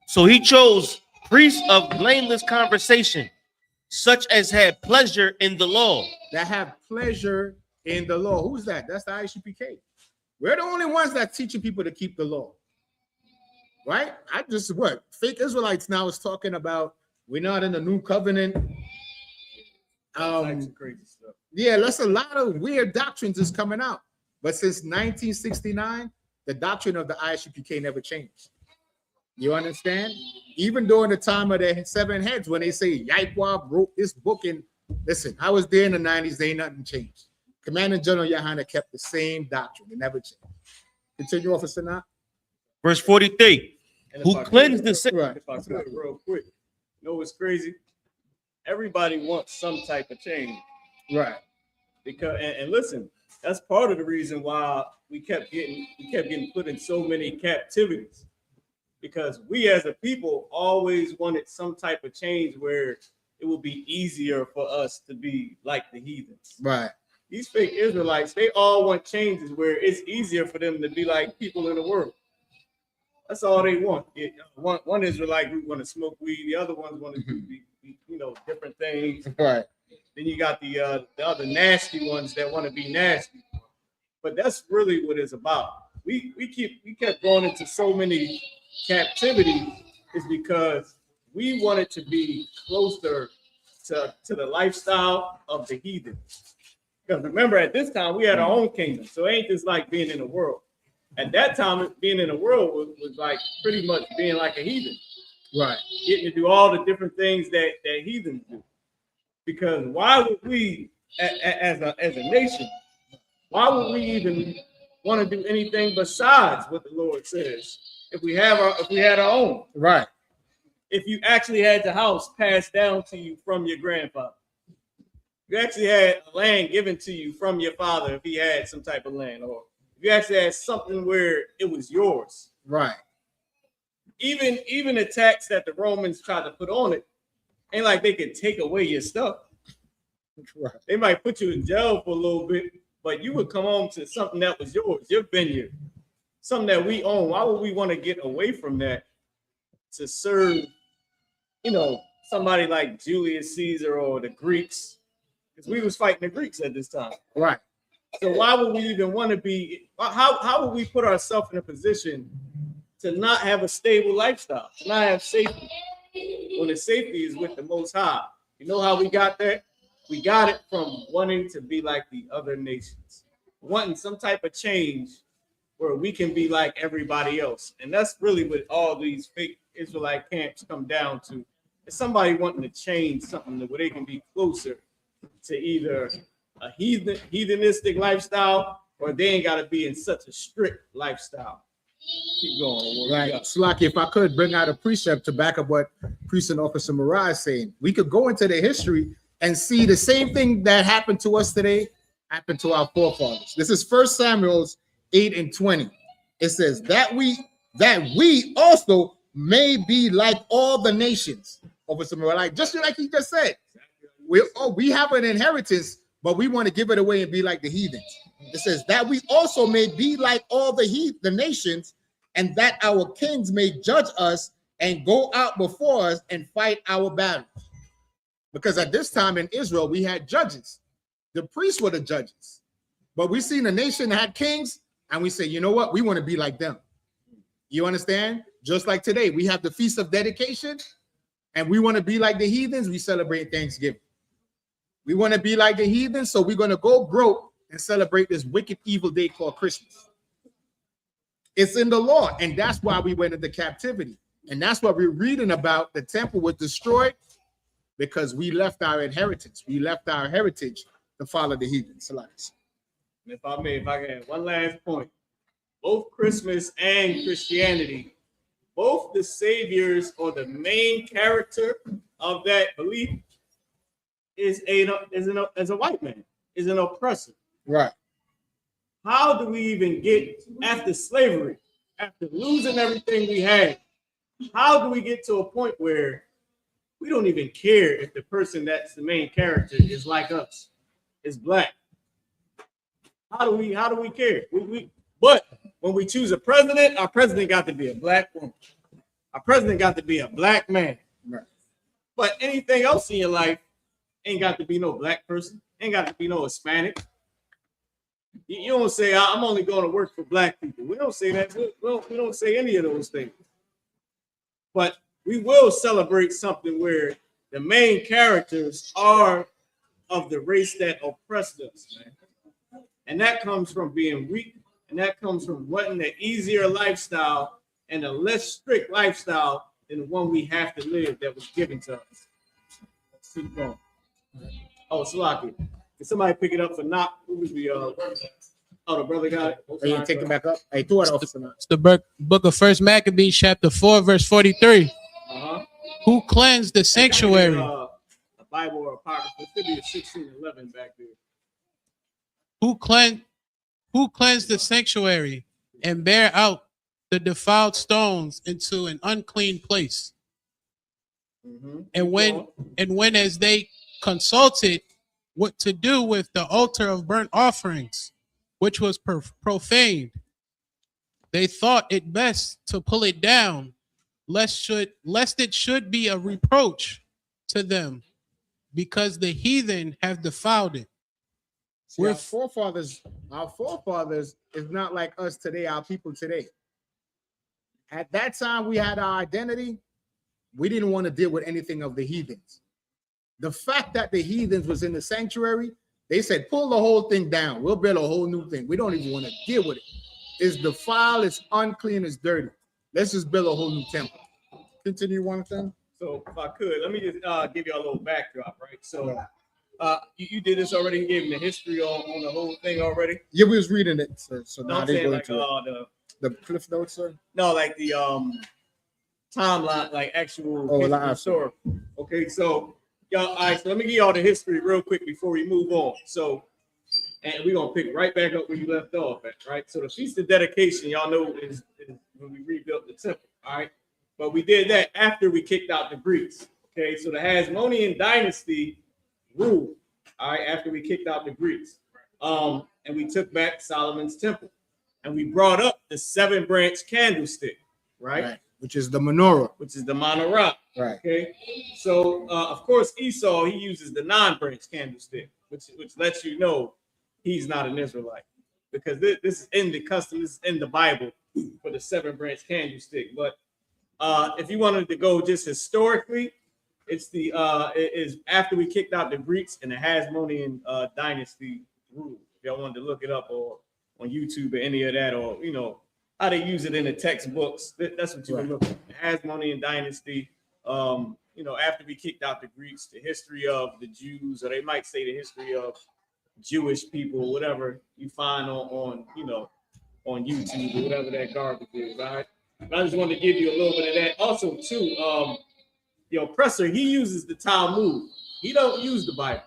So he chose priests of blameless conversation, such as had pleasure in the law. That have pleasure in the law. Who's that? That's the I.S.U.P.K. We're the only ones that teaching people to keep the law. Right? Fake Israelites now is talking about we're not in the new covenant. Crazy stuff. Yeah, that's a lot of weird doctrines is coming out. But since 1969, the doctrine of the I.S.U.P.K. never changed. You understand? Even during the time of the seven heads, when they say YAHANNA wrote this book, and listen, I was there in the 90s, they ain't nothing changed. Commander General YAHANNA kept the same doctrine. It never changed. Continue, Officer Knott. Verse 43. Who cleansed the right. If I could, real quick. You know what's crazy? Everybody wants some type of change. Right. Because and listen, that's part of the reason why we kept getting put in so many captivities. Because we as a people always wanted some type of change where it would be easier for us to be like the heathens. Right. These fake Israelites, they all want changes where it's easier for them to be like people in the world. That's all they want. One Israelite group want to smoke weed, the other ones want to do different things. Right. Then you got the other nasty ones that want to be nasty. But that's really what it's about. We kept going into so many captivities is because we wanted to be closer to the lifestyle of the heathen. Because remember, at this time we had our own kingdom, so it ain't just like being in the world. At that time, being in the world was like pretty much being like a heathen. Right. Getting to do all the different things that heathens do. Because why would we, as a nation, why would we even want to do anything besides what the Lord says? If we had our own. Right. If you actually had the house passed down to you from your grandfather. you actually had land given to you from your father, if he had some type of land, or if you actually had something where it was yours. Right. Even the tax that the Romans tried to put on it, ain't like they could take away your stuff. Right. They might put you in jail for a little bit, but you would come home to something that was yours, your vineyard, something that we own. Why would we want to get away from that to serve, somebody like Julius Caesar or the Greeks? Because we was fighting the Greeks at this time. Right. So why would we even want to be? How would we put ourselves in a position to not have a stable lifestyle, to not have safety, when the safety is with the Most High? You know how we got that? We got it from wanting to be like the other nations, wanting some type of change where we can be like everybody else. And that's really what all these fake Israelite camps come down to. It's somebody wanting to change something where they can be closer to either a heathenistic lifestyle, or they ain't got to be in such a strict lifestyle. Keep going. Right. Slaki, if I could bring out a precept to back up what Priest and Officer Mariah is saying, we could go into the history and see the same thing that happened to us today happened to our forefathers. This is 1 Samuel 8:20. It says that we also may be like all the nations. Officer Mariah, just like he just said, we have an inheritance, but we want to give it away and be like the heathens. It says that we also may be like all the nations, and that our kings may judge us and go out before us and fight our battles. Because at this time in Israel, we had judges. The priests were the judges. But we seen the nation had kings, and we say, you know what? We want to be like them. You understand? Just like today, we have the Feast of Dedication, and we want to be like the heathens. We celebrate Thanksgiving. We want to be like the heathens, so we're going to go broke and celebrate this wicked, evil day called Christmas. It's in the law, and that's why we went into captivity. And that's what we're reading about. The temple was destroyed because we left our inheritance. We left our heritage to follow the heathens. If I can add one last point. Both Christmas and Christianity, both the saviors or the main character of that belief is a white man, is an oppressor. Right. How do we even get, after slavery, after losing everything we had, how do we get to a point where we don't even care if the person that's the main character is like us, is black? How do we care? But when we choose a president, our president got to be a black woman. Our president got to be a black man. Right. But anything else in your life ain't got to be no black person, ain't got to be no Hispanic. You don't say, I'm only going to work for black people. We don't say that. We don't say any of those things. But we will celebrate something where the main characters are of the race that oppressed us, man. And that comes from being weak, and that comes from wanting the easier lifestyle and a less strict lifestyle than the one we have to live that was given to us. Let's keep going. Oh, Salaki. Can somebody pick it up for knock? Who was the the brother got it? Are you take it back up? Hey, throw it off. It's the book of 1 Maccabees, chapter 4, verse 43. Who cleansed the sanctuary? A Bible or apocrypha. It should be a 1611 back there. Who cleansed the sanctuary and bear out the defiled stones into an unclean place? And when as they consulted what to do with the altar of burnt offerings, which was profaned, they thought it best to pull it down, lest it should be a reproach to them, because the heathen have defiled it. See, our forefathers is not like us today, our people today. At that time, we had our identity. We didn't want to deal with anything of the heathens. The fact that the heathens was in the sanctuary, they said, pull the whole thing down. We'll build a whole new thing. We don't even want to deal with it. It's defiled, it's unclean, it's dirty. Let's just build a whole new temple. Continue one thing. So if I could, let me just give you a little backdrop, right? So you did this already. You gave me the history on the whole thing already. Yeah, we was reading it, sir. So now they go like, into the cliff notes, sir. No, like the timeline, like actual story. Okay, so y'all. All right, so let me give y'all the history real quick before we move on. So, and we're gonna pick right back up where you left off at, right? So the Feast of Dedication, y'all know, is when we rebuilt the temple, all right? But we did that after we kicked out the Greeks. Okay, so the Hasmonean dynasty ruled, all right, after we kicked out the Greeks. And we took back Solomon's temple. And we brought up the 7-branch candlestick, right? Which is the menorah. Which is the menorah. Right. Okay. So of course Esau, he uses the 9-branch candlestick, which lets you know he's not an Israelite, because this is in the custom, this is in the Bible for the 7-branch candlestick. But if you wanted to go just historically, it's the it is after we kicked out the Greeks and the Hasmonean dynasty ruled. If y'all wanted to look it up or on YouTube or any of that, or you know how they use it in the textbooks, that's what you can look at. The Hasmonean dynasty. You know, after we kicked out the Greeks, the history of the Jews, or they might say the history of Jewish people, whatever you find on you know, on YouTube or whatever that garbage is. All right. But I just wanted to give you a little bit of that. Also, too, the oppressor, he uses the Talmud. He don't use the Bible.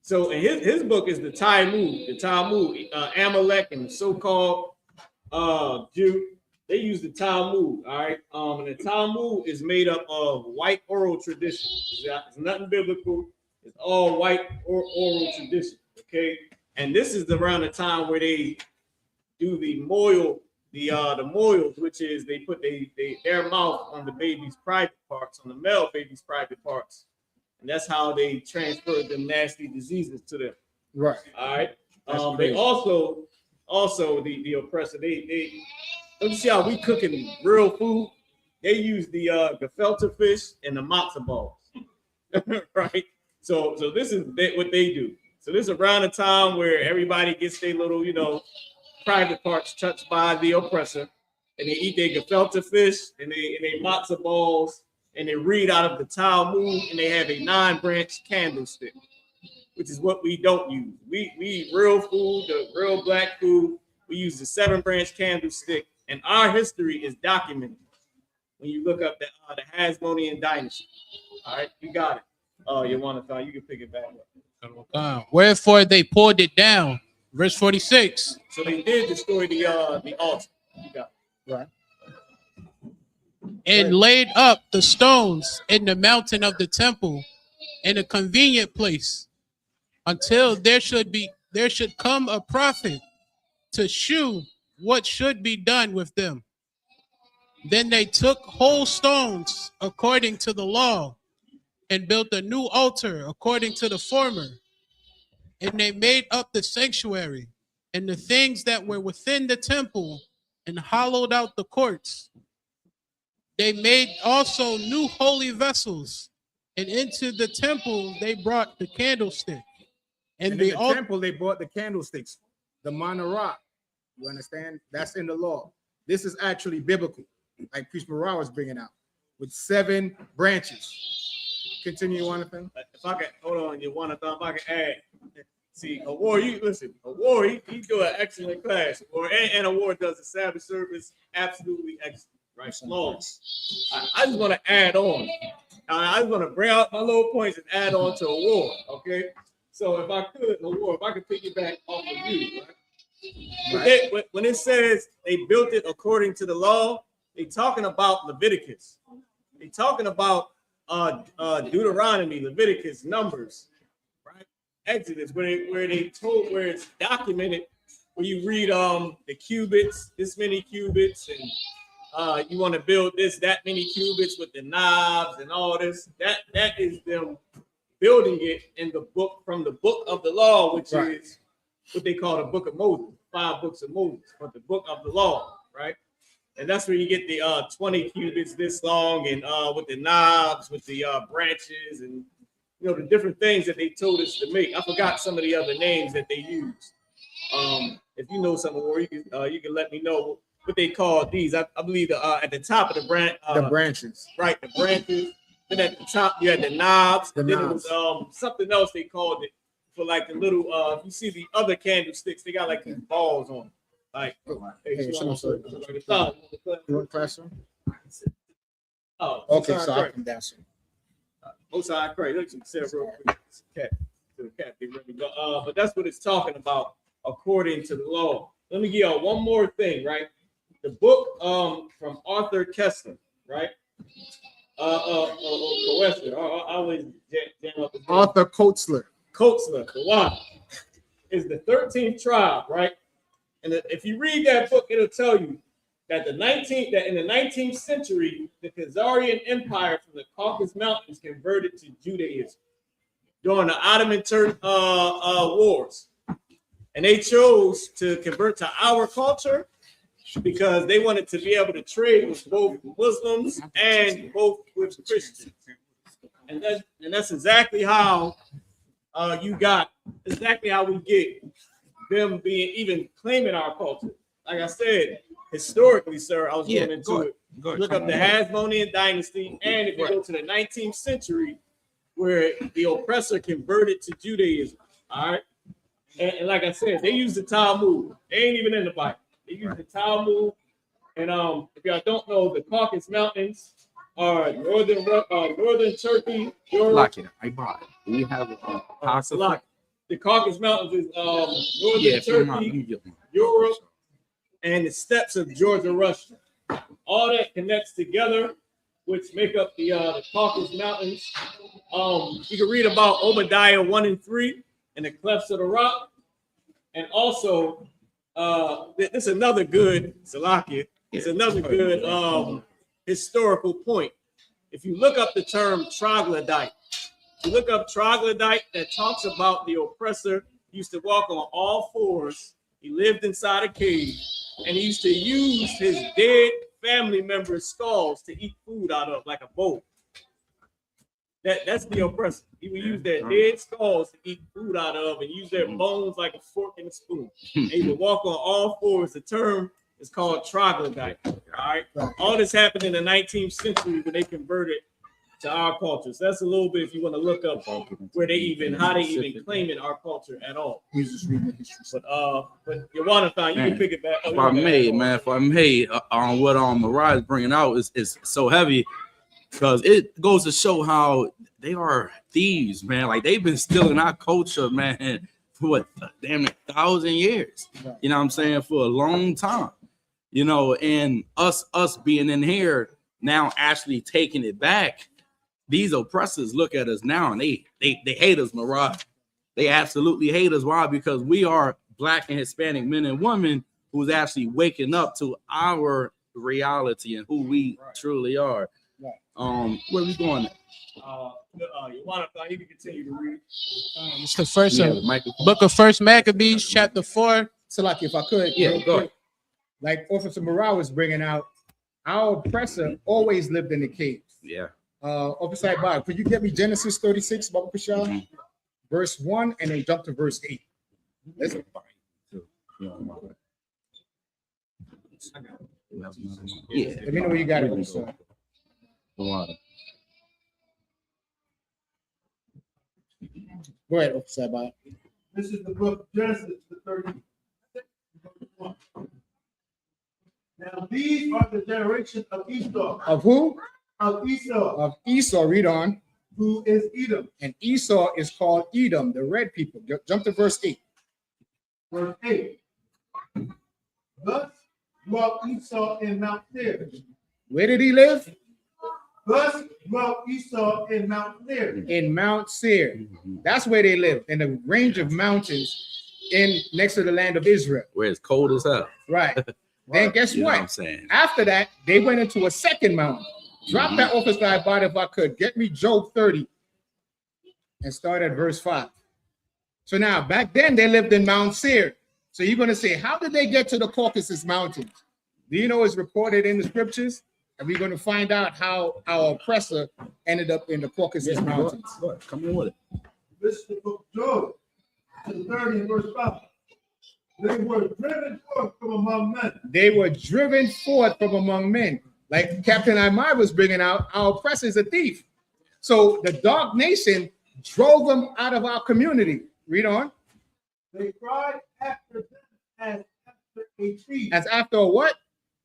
So in his book is the Talmud. The Talmud, Amalek and the so-called Jew, they use the Talmud. All right. And the Talmud is made up of white oral tradition. It's nothing biblical. It's all white oral tradition. Okay. And this is around the time where they do the moil, the moils, which is they put their mouth on the baby's private parts, on the male baby's private parts. And that's how they transferred them nasty diseases to them. Right. All right. They also the oppressor, they let me see how we cooking real food. They use the gefilte fish and the matzo balls. Right. So this is what they do. So this is around the time where everybody gets their little, you know, private parts touched by the oppressor, and they eat their gefilte fish and they matzo balls, and they read out of the Talmud, and they have a 9-branch candlestick, which is what we don't use. We eat real food, the real black food. We use the 7-branch candlestick, and our history is documented when you look up the Hasmonean dynasty. All right, you got it. YAHANNA, you can pick it back up. Wherefore they poured it down. Verse 46. So they did destroy the altar. You got it. Right. And laid up the stones in the mountain of the temple in a convenient place, until there should come a prophet to shew what should be done with them. Then they took whole stones according to the law, and built a new altar according to the former. And they made up the sanctuary and the things that were within the temple, and hollowed out the courts. They made also new holy vessels, and into the temple they brought the candlestick. And in the temple they brought the candlesticks, the menorah. You understand? That's in the law. This is actually biblical, like Priest Morale was bringing out, with 7 branches. Continue, YAHANNA. If I can, hold on, YAHANNA, if I can add. See, Award, he do an excellent class. And Award does the Sabbath service absolutely excellent, right? Flawless. I just want to add on. I just want to bring out my little points and add on to Award, okay? So if I could, Award, if I could piggyback off of you, right? When it says they built it according to the law, they talking about Leviticus. They talking about Deuteronomy, Leviticus, Numbers, right? Exodus, where it's documented, where you read the cubits, this many cubits, and you want to build that many cubits with the knobs and all this. That is them building it in the book, from the book of the law, which is what they call the book of Moses, 5 books of Moses, but the book of the law, right? And that's where you get the 20 cubits this long, and with the knobs, with the branches, and you know, the different things that they told us to make. I forgot some of the other names that they used. If you know some more, you can let me know what they call these. I believe at the top of the branch, the branches, right? The branches. Then at the top you had the knobs. Then it was something else they called it for, like the little. You see the other candlesticks? They got like these balls on them. Like, you want classroom? Oh, okay, so I'll come down soon. Most High Christ. Let me say it real quick. To the cat, get ready. But that's what it's talking about according to the law. Let me give y'all one more thing, right? The book from Arthur Kessler, right? Koestler. I always jam up the name. Arthur Koestler. Koestler, the one is the 13th tribe, right? And if you read that book, it'll tell you that in the 19th century, the Khazarian Empire from the Caucasus Mountains converted to Judaism during the Ottoman wars, and they chose to convert to our culture because they wanted to be able to trade with both Muslims and both with Christians, and that's exactly how exactly how we get them being even claiming our culture. Like I said, historically, sir, I was going into it. Look up the Hasmonean dynasty, and if you go to the 19th century, where the oppressor converted to Judaism. All right, and like I said, they use the Talmud. They ain't even in the Bible. They use the Talmud. And if y'all don't know, the Caucasus Mountains are northern Turkey, Europe. We have The Caucasus Mountains is northern Turkey, Europe, and the steppes of Georgia, Russia. All that connects together, which make up the Caucasus Mountains. You can read about Obadiah 1 and 3 and the clefts of the rock. And also, this is another good, Salakia, it's another good historical point. If you look up the term troglodyte, that talks about the oppressor. He used to walk on all fours. He lived inside a cave, and he used to use his dead family members' skulls to eat food out of, like a bowl. That's the oppressor. He would use their dead skulls to eat food out of, and use their bones like a fork and a spoon. And he would walk on all fours. The term is called troglodyte. All right. All this happened in the 19th century when they converted to our culture. So that's a little bit if you want to look up how they even claim in our culture at all. But YAHANNA, you can pick it back. If I may, on what Mariah is bringing out is so heavy, because it goes to show how they are thieves, man. Like, they've been stealing our culture, man, for what, damn it, 1,000 years. You know what I'm saying? For a long time. You know, and us being in here now actually taking it back. These oppressors look at us now and they hate us, Mariah. They absolutely hate us. Why? Because we are Black and Hispanic men and women who's actually waking up to our reality and who we truly are. Where we going? YAHANNA, you can continue to read. It's the first book of First Maccabees, chapter 4. Salaki, if I could, real go quick. Like Officer Morale was bringing out, our oppressor always lived in the caves. Yeah. Officer Bob, could you get me Genesis 36, Baba Pashal? Verse 1, and then jump to verse 8. Listen. Yeah. Let me know where you got it, officer. Go ahead, Officer Bob. This is the book of Genesis, the 31. Now these are the generations of Esau. Of who? Of Esau. Of Esau. Read on. Who is Edom? And Esau is called Edom, the red people. Jump to verse 8. Verse 8. Thus dwelt Esau in Mount Seir. Where did he live? Thus dwelt Esau in Mount Seir. In Mount Seir. That's where they lived, in the range of mountains next to the land of Israel. Where it's cold as hell. Right. Then guess You know what? what I'm saying? After that, they went into a second mountain. Drop that office guy body if I could. Get me Job 30 and start at verse 5. So now, back then, they lived in Mount Seir. So you're going to say, how did they get to the Caucasus Mountains? Do you know it's recorded in the scriptures? And we're going to find out how our oppressor ended up in the Caucasus Mountains. Come on with it. This is the book of Job, the 30 and verse 5. They were driven forth from among men. They were driven forth from among men. Like Captain Imai was bringing out, our oppressor is a thief. So the dark nation drove them out of our community. Read on. They cried after them as after a thief. As after a what?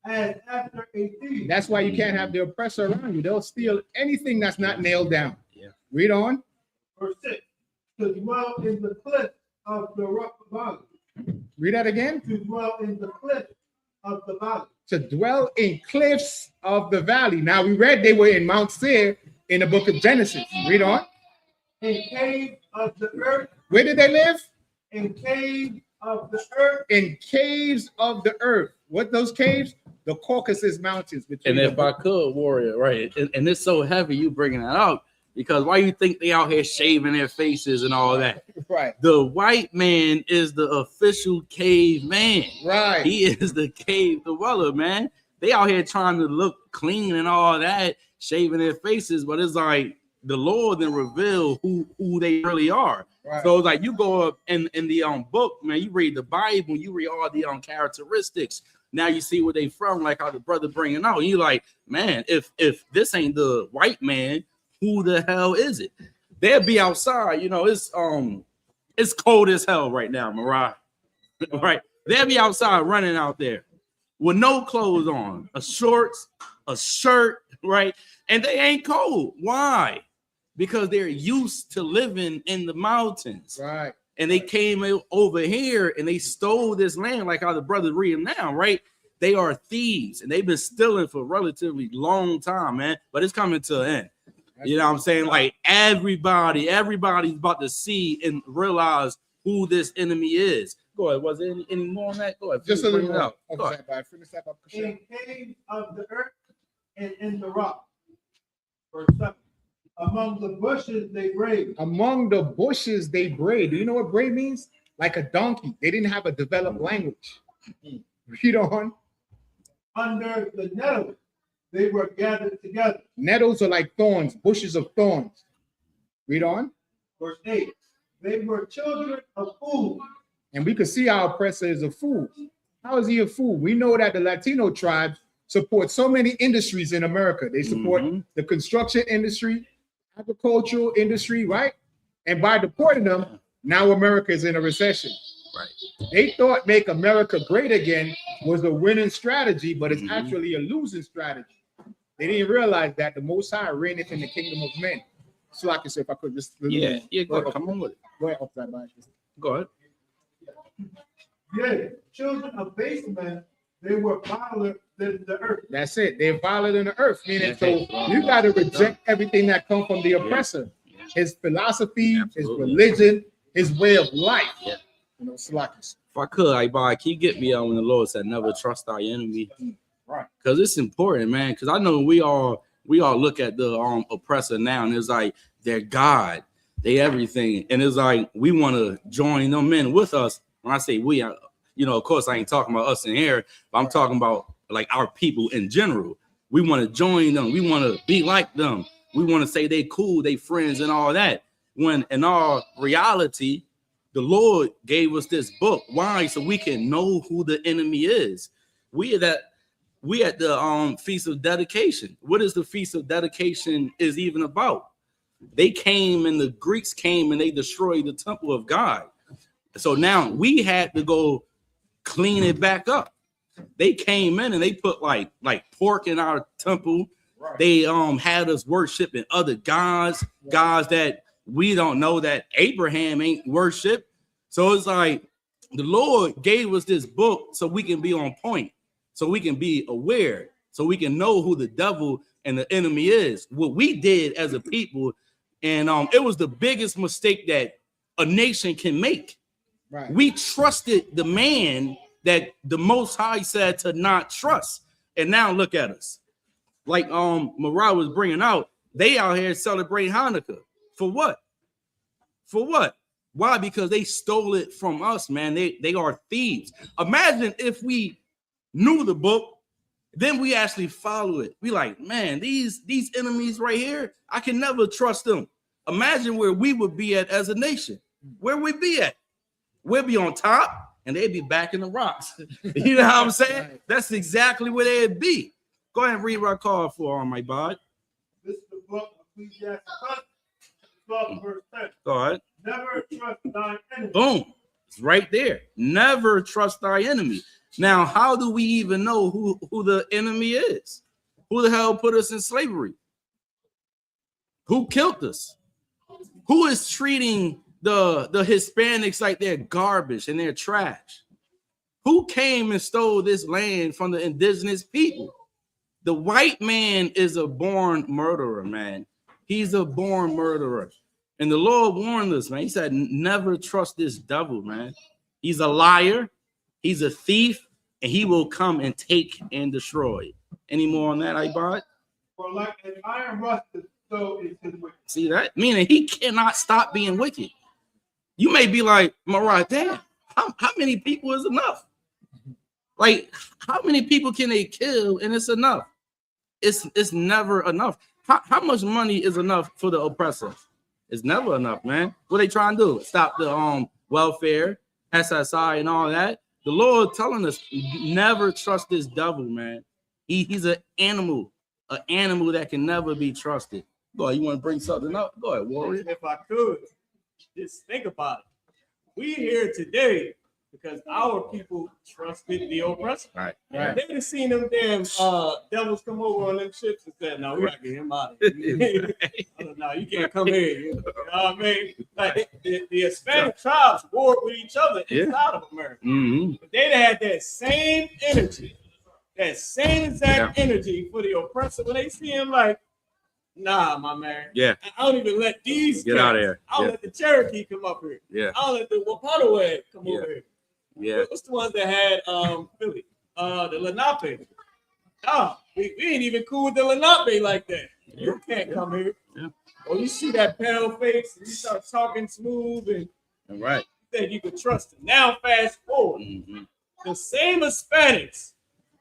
As after a thief. That's why you can't have the oppressor around you. They'll steal anything that's not nailed down. Yeah. Read on. Verse 6. To dwell in the cliff of the valley. Read that again. To dwell in the cliff of the valley. To dwell in cliffs of the valley. Now we read they were in Mount Seir in the book of Genesis. Read on. In caves of the earth. Where did they live? In caves of the earth. In caves of the earth. What those caves? The Caucasus Mountains. And if I could, warrior, right? And it's so heavy you bringing that out because why you think they out here shaving their faces and all that? Right. The white man is the official caveman. Right. He is the cave dweller, man. They out here trying to look clean and all that, shaving their faces, but it's like the Lord then reveal who they really are. Right. So it's like you go up in the book, man, you read the Bible, you read all the characteristics. Now you see where they from, like how the brother bringing out. And you like, man, if this ain't the white man, who the hell is it? They'll be outside, you know. It's cold as hell right now, Mariah. Right? They'll be outside running out there with no clothes on, a shorts, a shirt, right? And they ain't cold. Why? Because they're used to living in the mountains. Right. And they came over here and they stole this land, like how the brother reading now, right? They are thieves and they've been stealing for a relatively long time, man. But it's coming to an end. You know what I'm saying? Like everybody's about to see and realize who this enemy is. Go ahead. Was there any more on that? Go ahead. Just a little out. more. Finish that up. In caves of the earth and in the rock. Verse 7. Among the bushes they brayed. Among the bushes they brayed. Do you know what bray means? Like a donkey. They didn't have a developed language. Read on. Under the nettles they were gathered together. Nettles are like thorns, bushes of thorns. Read on. Verse 8. They were children of fools. And we could see our oppressor is a fool. How is he a fool? We know that the Latino tribes support so many industries in America. They support the construction industry, agricultural industry, right? And by deporting them, now America is in a recession. Right. They thought make America great again was a winning strategy, but it's actually a losing strategy. They didn't realize that the Most High reigneth in the kingdom of men. So I can say, if I could just Go ahead. Come on with it. Go ahead, upside down. Go ahead. Yea, children of base men, they were viler than the earth. That's it. They're violent in the earth. Meaning, so you got to reject everything that comes from the oppressor. His philosophy, his religion, his way of life. Yeah. You know, Salakis. If I could, can you get me when the Lord said, "Never trust our enemy"? Right. Because it's important, man. Because I know we all look at the oppressor now, and it's like they're God, they everything, and it's like we want to join them in with us. When I say we, of course, I ain't talking about us in here, but I'm talking about like our people in general. We want to join them. We want to be like them. We want to say they cool, they friends, and all that. When in our reality, the Lord gave us this book. Why? So we can know who the enemy is. We at the Feast of Dedication. What is the Feast of Dedication is even about? They came and the Greeks came and they destroyed the temple of God. So now we had to go clean it back up. They came in and they put like pork in our temple. Right. They had us worshiping other gods, gods that we don't know, that Abraham ain't worship. So it's like the Lord gave us this book so we can be on point, so we can be aware, so we can know who the devil and the enemy is. What we did as a people, and it was the biggest mistake that a nation can make. Right. We trusted the man that the Most High said to not trust. And now look at us. Like Mariah was bringing out, they out here celebrating Hanukkah. For what? For what? Why? Because they stole it from us, man. They are thieves. Imagine if we knew the book, then we actually follow it. We like, man, these enemies right here, I can never trust them. Imagine where we would be at as a nation. Where we'd be at. We'll be on top and they'd be back in the rocks. You know what I'm saying? Right. That's exactly where they'd be. Go ahead and read what I called for on my bud. This is the book of Ecclesiastes 12, verse 10. Go ahead. Never trust thine enemy. Boom. It's right there. Never trust thy enemy. Now, how do we even know who the enemy is? Who the hell put us in slavery? Who killed us? Who is treating the Hispanics like they're garbage and they're trash? Who came and stole this land from the indigenous people? The white man is a born murderer, man. He's a born murderer. And the Lord warned us, man. He said, never trust this devil, man. He's a liar. He's a thief. And he will come and take and destroy. Any more on that, Ibad? For like an iron rusted, so is his wicked. See that? Meaning he cannot stop being wicked. You may be like, Mariah, damn, how many people is enough? Like, how many people can they kill and it's enough? It's never enough. How much money is enough for the oppressor? It's never enough, man. What they trying to do? Stop the welfare, SSI, and all that. The Lord telling us never trust this devil, man. He's an animal that can never be trusted. Go ahead, you want to bring something up? Go ahead, warrior. If I could, just think about it. We here today because our people trusted the oppressor. Right. Right. They just seen them damn devils come over on them ships and said, "No, we gotta get him out of here." No, you can't come here. You know what I mean? Like the Hispanic tribes warred with each other inside of America. Mm-hmm. But they'd had that same energy, that same exact energy for the oppressor. When they see him, like, nah, my man. Yeah. I don't even let these Get out of here. I'll let the Cherokee come up here. Yeah. I'll let the Wampanoag come over here. Yeah. What's the ones that had Philly? The Lenape. No, we ain't even cool with the Lenape like that. You can't come here. Yeah. Or you see that pale face and you start talking smooth and Right. you think you could trust him. Now fast forward. Mm-hmm. The same Hispanics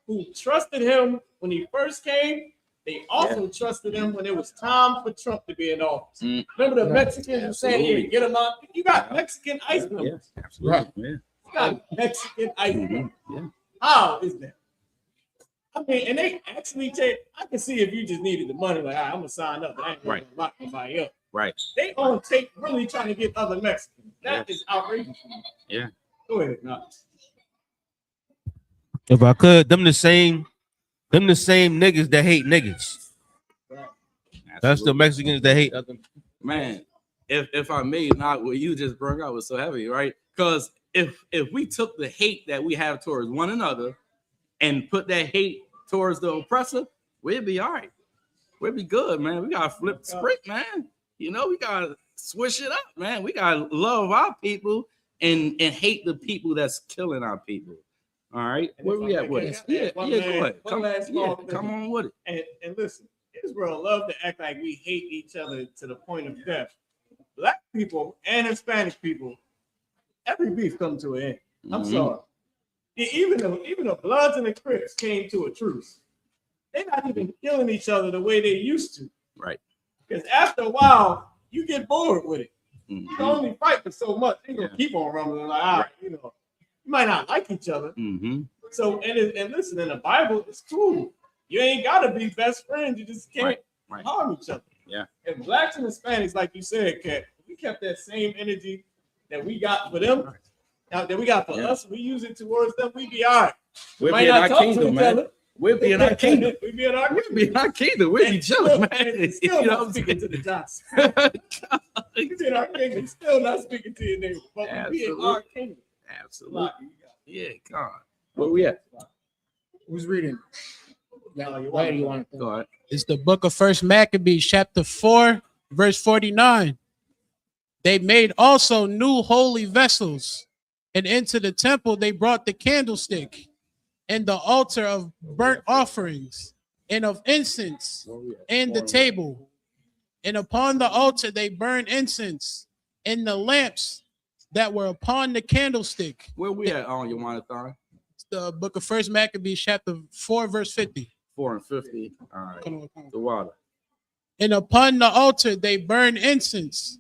who trusted him when he first came, they also trusted him when it was time for Trump to be in office. Mm. Remember the Mexicans who saying, Absolutely. "Here, get him out." You got Mexican ice members. Yeah. Absolutely. Yeah. You got Mexican ice members. Yeah. How is that? I mean, and they actually take. I can see if you just needed the money, like, all right, I'm gonna sign up, but I ain't gonna lock anybody up. Right. They on tape really trying to get other Mexicans. That is outrageous. Yeah. Go ahead, no. If I could, them the same niggas that hate niggas. That's the Mexicans that hate other. Man, if I may, not what you just brought out was so heavy, right? Because if we took the hate that we have towards one another and put that hate towards the oppressor, we'd be all right. We'd be good, man. We gotta flip the script, man. You know, we gotta switch it up, man. We gotta love our people and hate the people that's killing our people. All right, where we at with it? Yeah, go ahead. Come on with it. And listen, Israel love to act like we hate each other to the point of death. Black people and Hispanic people, every beef come to an end. I'm sorry. Even the Bloods and the Crips came to a truce. They're not even killing each other the way they used to. Right. Because after a while, you get bored with it. Mm-hmm. You can only fight for so much. You're gonna keep on rumbling like, all right, you know, you might not like each other. Mm-hmm. So and listen, in the Bible, it's cool. You ain't gotta be best friends. You just can't harm each other. Yeah. And blacks and Hispanics, like you said, Kat, we kept that same energy that we got for them. Now that we got for us, we use it towards them. We be all right. We'll be in our kingdom, man. We'll be in our kingdom. We be in our We'll be in our kingdom. We'll be chilling, man. Still not speaking to the Johnson. We be in our kingdom. Still not speaking to your neighbor. But we be in our kingdom. Absolutely. Yeah, God. Where we at? Who's reading? Why do you want to Go ahead. It's the book of First Maccabees, chapter 4, verse 49. They made also new holy vessels, and into the temple they brought the candlestick and the altar of burnt offerings and of incense and the table. And upon the altar they burned incense and the lamps that were upon the candlestick. Where we at on your monitor? It's the book of First Maccabees, chapter 4, verse 50. 4 and 50. All right. The water. And upon the altar they burned incense,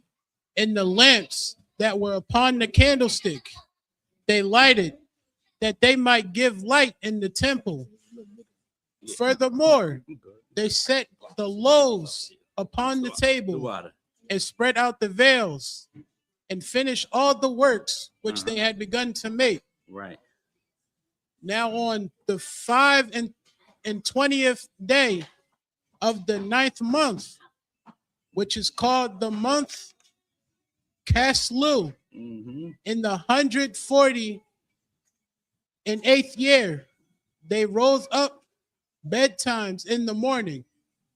and the lamps that were upon the candlestick they lighted, that they might give light in the temple. Furthermore, they set the loaves upon the table and spread out the veils and finished all the works which they had begun to make. Right. Now on the 5 and 20th day of the 9th month, which is called the month Caslu Mhm. in the 148th year, they rose up bedtimes in the morning.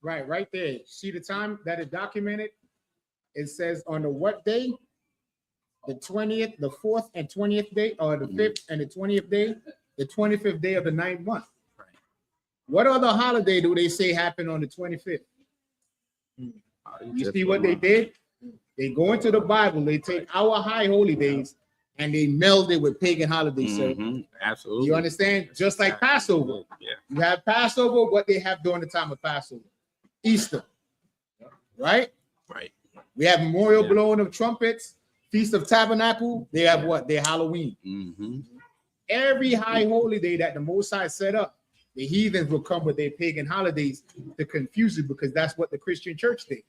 Right there. See the time that is documented? It says on the what day? The 20th, the 4th and 20th day, or the 5th and the 20th day, the 25th day of the 9th month. What other holiday do they say happened on the 25th? You see what they did? They go into the Bible, they take our high holy days and they meld it with pagan holidays, sir. Absolutely. You understand? Just like Passover. Yeah. You have Passover, what they have during the time of Passover? Easter. Right? Right. We have memorial blowing of trumpets, Feast of Tabernacle. They have what? Their Halloween. Every high holy day that the Most High set up, the heathens will come with their pagan holidays to confuse you, because that's what the Christian church did.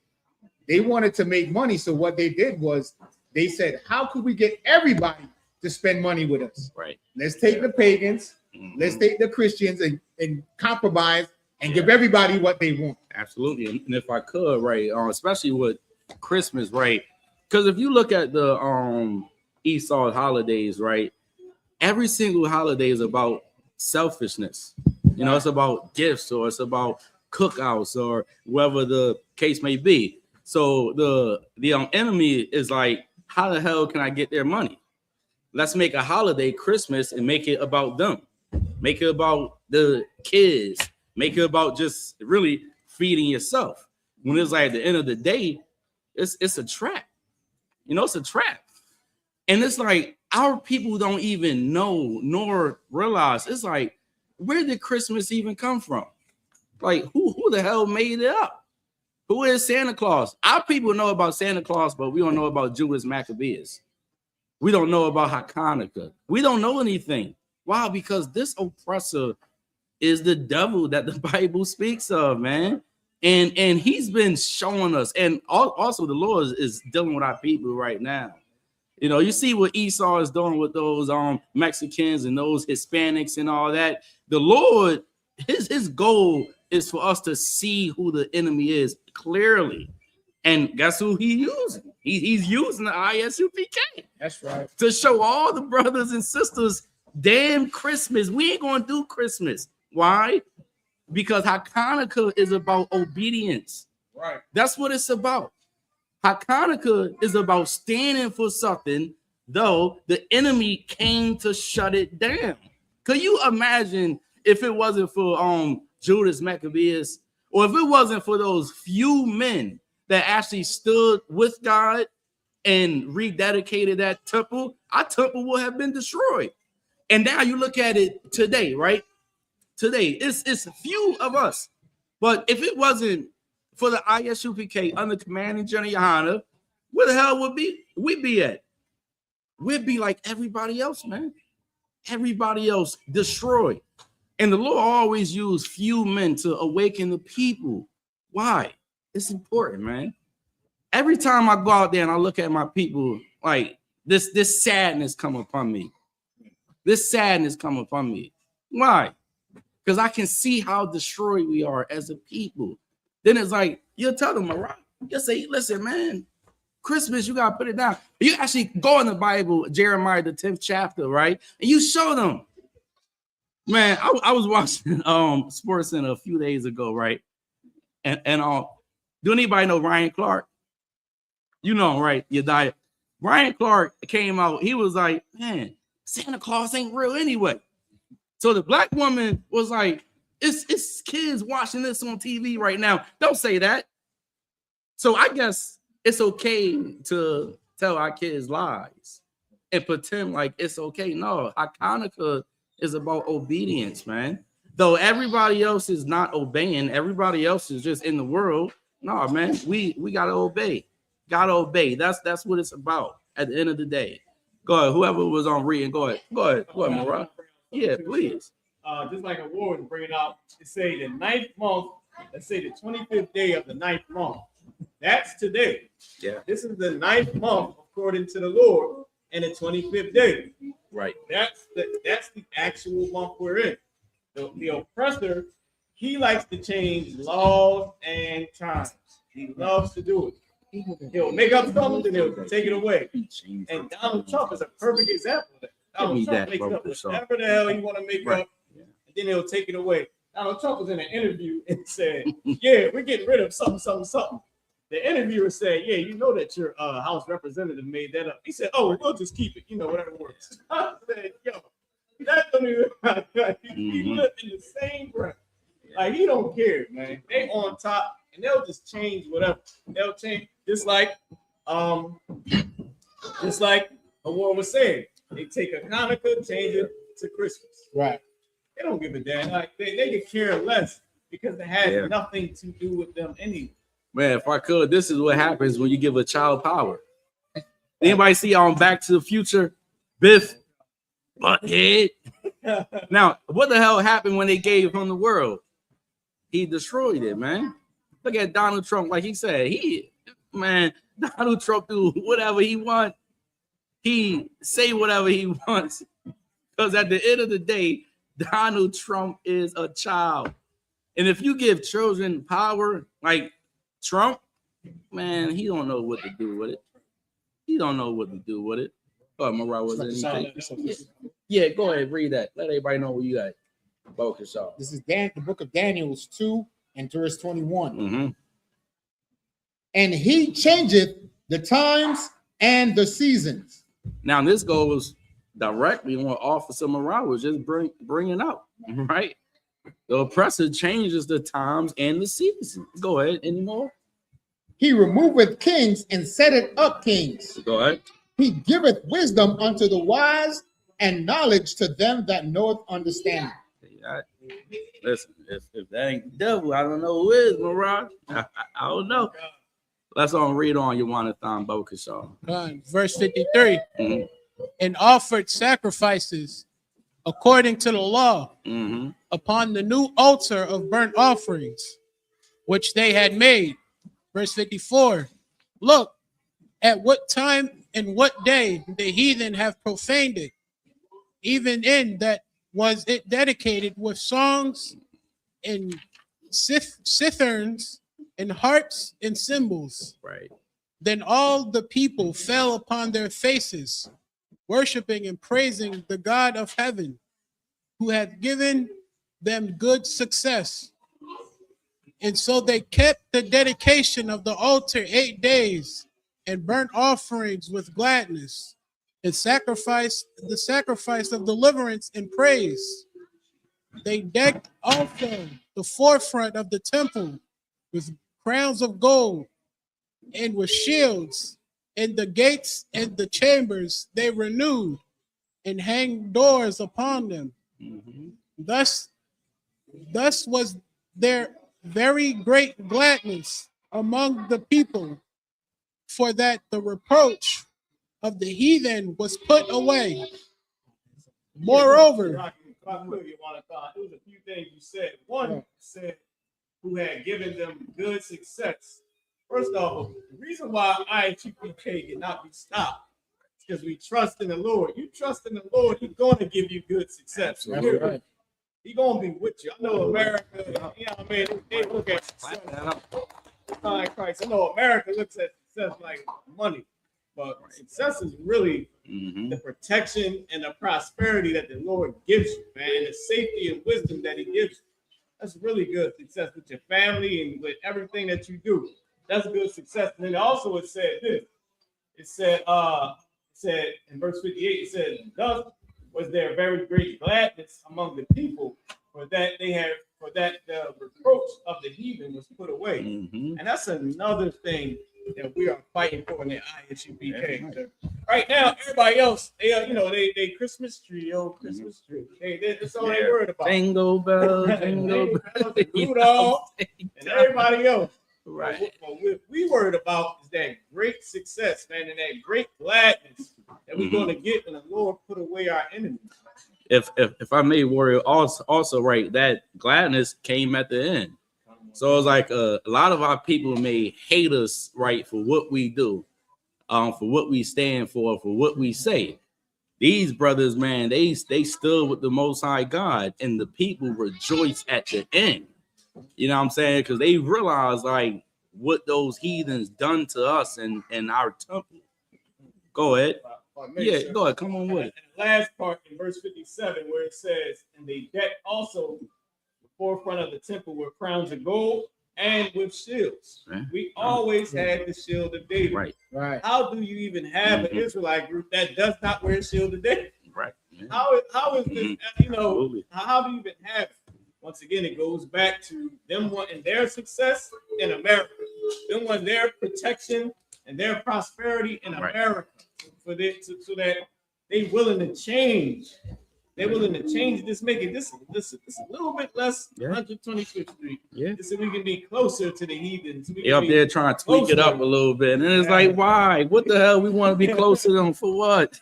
They wanted to make money, so what they did was they said, how could we get everybody to spend money with us? Right. Let's take the pagans, let's take the Christians and compromise and give everybody what they want. Absolutely. And if I could, right, especially with Christmas, right? Because if you look at the Esau holidays, right, every single holiday is about selfishness. You know, it's about gifts, or it's about cookouts, or whatever the case may be. So the enemy is like, how the hell can I get their money? Let's make a holiday, Christmas, and make it about them. Make it about the kids. Make it about just really feeding yourself. When it's like at the end of the day, it's a trap. You know, it's a trap. And it's like our people don't even know nor realize. It's like, where did Christmas even come from? Like, who the hell made it up? Who is Santa Claus? Our people know about Santa Claus, but we don't know about Jewish Maccabees. We don't know about Hachaanakah. We don't know anything. Why? Because this oppressor is the devil that the Bible speaks of, man. And he's been showing us. And also the Lord is dealing with our people right now. You know, you see what Esau is doing with those Mexicans and those Hispanics and all that. The Lord, his goal is for us to see who the enemy is clearly. And guess who he's using? He's using the I.S.U.P.K. That's right. To show all the brothers and sisters, damn Christmas. We ain't going to do Christmas. Why? Because Hachaanakah is about obedience. Right. That's what it's about. Hachaanakah is about standing for something, though the enemy came to shut it down. Could you imagine if it wasn't for Judas Maccabeus, or if it wasn't for those few men that actually stood with God and rededicated that temple, our temple would have been destroyed. And now you look at it today, right? Today, it's a few of us. But if it wasn't for the I.S.U.P.K under commanding General YAHANNA, where the hell would we be at? We'd be like everybody else, man. Everybody else destroyed. And the Lord always used few men to awaken the people. Why? It's important, man. Every time I go out there and I look at my people, like this sadness come upon me. This sadness come upon me. Why? Because I can see how destroyed we are as a people. Then it's like, you'll tell them, right? You'll say, listen, man, Christmas, you got to put it down. You actually go in the Bible, Jeremiah, the 10th chapter, right? And you show them. Man, I was watching Sports Center a few days ago, right? And do anybody know Ryan Clark? You know, right? Your diet. Ryan Clark came out. He was like, man, Santa Claus ain't real anyway. So the black woman was like, it's kids watching this on TV right now. Don't say that. So I guess it's okay to tell our kids lies and pretend like it's okay. No, Hachaanakah is about obedience, man. Though everybody else is not obeying, everybody else is just in the world. No, man, we gotta obey. Gotta obey. That's what it's about at the end of the day. Go ahead. Whoever was on reading, go ahead. Go ahead, Mariah. Yeah, please. Just like a word bringing out, it say the 9th month, let's say the 25th day of the 9th month. That's today. Yeah. This is the 9th month according to the Lord, and the 25th day. Right. That's the actual month we're in. The oppressor, he likes to change laws and times. He loves to do it. He'll make up something, then he'll take it away. And Donald Trump is a perfect example of that. Donald Trump makes up whatever the hell he want to make up, and then he'll take it away. Donald Trump was in an interview and said, yeah, we're getting rid of something, something, something. The interviewer said, yeah, you know that your House representative made that up. He said, oh, we'll just keep it, whatever works. I said, yo, that don't even, he lived in the same breath. Like, he don't care, man. They on top, and they'll just change whatever. They'll change, just like Awar was saying. They take Hachaanakah, change it to Christmas. Right. They don't give a damn. Like, they could care less because it has nothing to do with them anyway. Man, if I could, this is what happens when you give a child power. Anybody see on Back to the Future? Biff Butthead. Now, what the hell happened when they gave him the world? He destroyed it, man. Look at Donald Trump. Like he said, Donald Trump do whatever he wants. He say whatever he wants. Because at the end of the day, Donald Trump is a child. And if you give children power, like Trump, man, he don't know what to do with it. He don't know what to do with it. Oh, Mariah, was it anything? Yeah, go ahead, read that. Let everybody know what you got. This is the book of Daniel 2 and verse 21. And he changeth the times and the seasons. Now, this goes directly on what Officer Mariah was just bringing out, right? The oppressor changes the times and the seasons. Go ahead. Any more? He removeth kings and setteth up kings. Go ahead. He giveth wisdom unto the wise and knowledge to them that knoweth understanding. Listen, if that ain't the devil, I don't know who is, Mariah. I don't know. Let's read on YAHANNA Bokashaw. Verse 53. And offered sacrifices according to the law upon the new altar of burnt offerings, which they had made. Verse 54. Look, at what time and what day the heathen have profaned it, even in that was it dedicated with songs and citherns and harps and cymbals. Right. Then all the people fell upon their faces, worshiping and praising the God of heaven, who had given them good success. And so they kept the dedication of the altar 8 days and burnt offerings with gladness and sacrificed the sacrifice of deliverance and praise. They decked also the forefront of the temple with crowns of gold and with shields, and the gates and the chambers they renewed and hanged doors upon them. Thus was there very great gladness among the people, for that the reproach of the heathen was put away. Moreover, It was a few things you said. One said who had given them good success. First off, the reason why I.S.U.P.K cannot be stopped is because we trust in the Lord. You trust in the Lord, He's going to give you good success. Right. He's going to be with you. I know America, what I mean? They look at success. Christ. I know America looks at success like money, but success is really the protection and the prosperity that the Lord gives you, man, and the safety and wisdom that He gives you. That's really good success with your family and with everything that you do. That's good success. And then also it said this. It said in verse 58, it said, thus was there very great gladness among the people, for that the reproach of the heathen was put away. And that's another thing that we are fighting for in the I.S.U.P.K. Right now, everybody else, they Christmas tree, Christmas tree. That's all they worried about. Jingle bell, jingle bell, Rudolph, and everybody else. Right. What we worried about is that great success, man, and that great gladness that we're going to get when the Lord put away our enemies. If I may, Warrior, also right, that gladness came at the end. So it's like a lot of our people may hate us, right, for what we do, for what we stand for what we say. These brothers, man, they stood with the Most High God, and the people rejoice at the end. You know what I'm saying? Because they realize, like, what those heathens done to us and our temple. Go ahead. Yeah, go ahead. Come on with it. And the last part in verse 57, where it says, and they decked also the forefront of the temple with crowns of gold and with shields. Right. We always had the shield of David. Right. Right. How do you even have an Israelite group that does not wear a shield of David? Right. Yeah. How is this, you know, Absolutely. how do you even have it? Once again, it goes back to them wanting their success in America, them wanting their protection and their prosperity in Right. America, so that they willing to change. They're willing to change this, make it this a little bit less. Yeah. 125th Street. Yeah. So we can be closer to the heathens. We They can up be there trying to tweak it up a little bit. And it's like, why? What the hell? We want to be closer to them for what?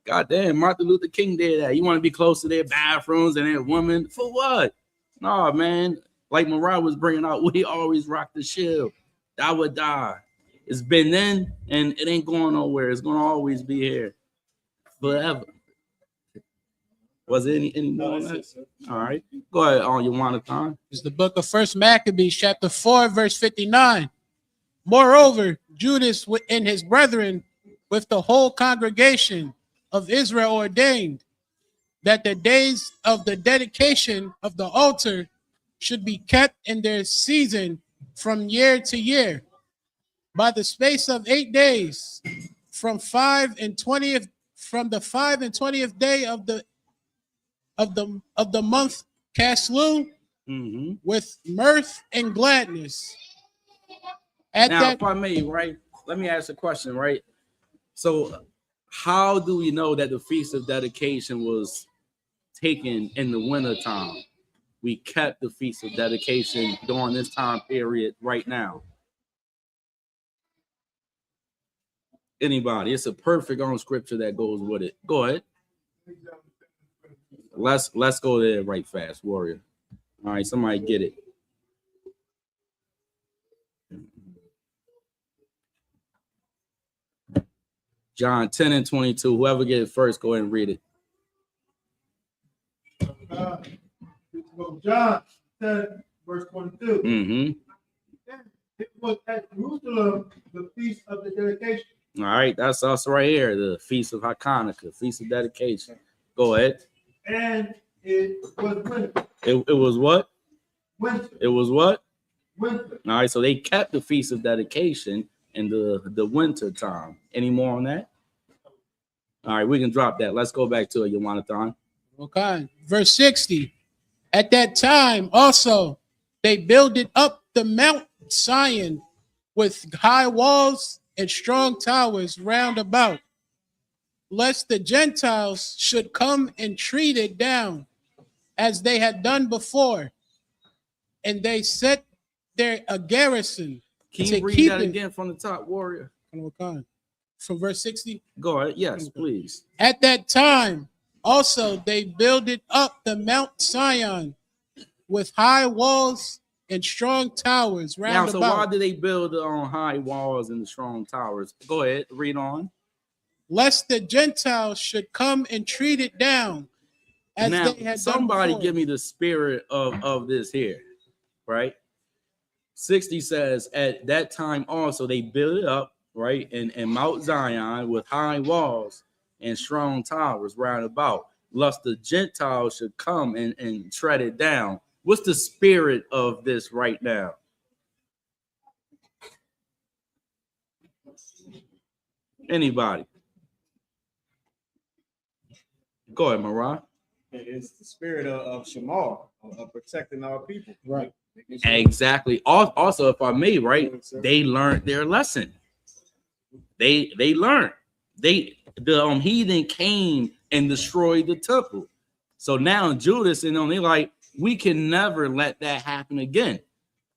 God damn, Martin Luther King did that. You want to be close to their bathrooms and their women for what? No, man. Like Mariah was bringing out, we always rock the shield. I would die. It's been then, and it ain't going nowhere. It's gonna always be here forever. Was there any more on that? All right, go ahead on YAHANNA. It's the book of First Maccabees, chapter 4, verse 59. Moreover, Judas and his brethren with the whole congregation of Israel ordained that the days of the dedication of the altar should be kept in their season from year to year, by the space of 8 days, from the 5 and 20th day of the month Caslu, with mirth and gladness. Now, if I may, right? Let me ask a question, right? So, how do we know that the Feast of Dedication was taken in the winter time? We kept the Feast of Dedication during this time period right now. Anybody? It's a perfect on scripture that goes with it. Go ahead. Let's go there right fast, warrior. All right, somebody get it. John 10 and 22. Whoever get it first, go ahead and read it. John 10, verse 22. It was at Jerusalem, the feast of the dedication. All right, that's us right here, the Feast of Hachaanakah, Feast of Dedication. Go ahead. And it was winter. It was what? Winter. It was what? Winter. All right, so they kept the Feast of Dedication in the winter time. Any more on that? All right, we can drop that. Let's go back to it, YAHANNA. Okay. Verse 60. At that time also they builded up the Mount Zion with high walls and strong towers round about, lest the Gentiles should come and treat it down as they had done before. And they set there a garrison. Can you read that again from the top, warrior? From verse 60? Go ahead. Yes, please. At that time also they builded up the Mount Zion with high walls and strong towers round now, so about. why did they build on high walls and strong towers? Go ahead, read on. Lest the Gentiles should come and treat it down as now, they had somebody done before. give me the spirit of this here, right? 60 says, at that time also they built it up, right, in Mount Zion with high walls and strong towers round about, lest the Gentiles should come and tread it down. What's the spirit of this right now? Anybody? Go ahead, Mariah. It's the spirit of Shamar, of protecting our people. Right. Exactly. Also, if I may, right, they learned their lesson. They learned. The heathen came and destroyed the temple. So now Judas and them, they like, we can never let that happen again.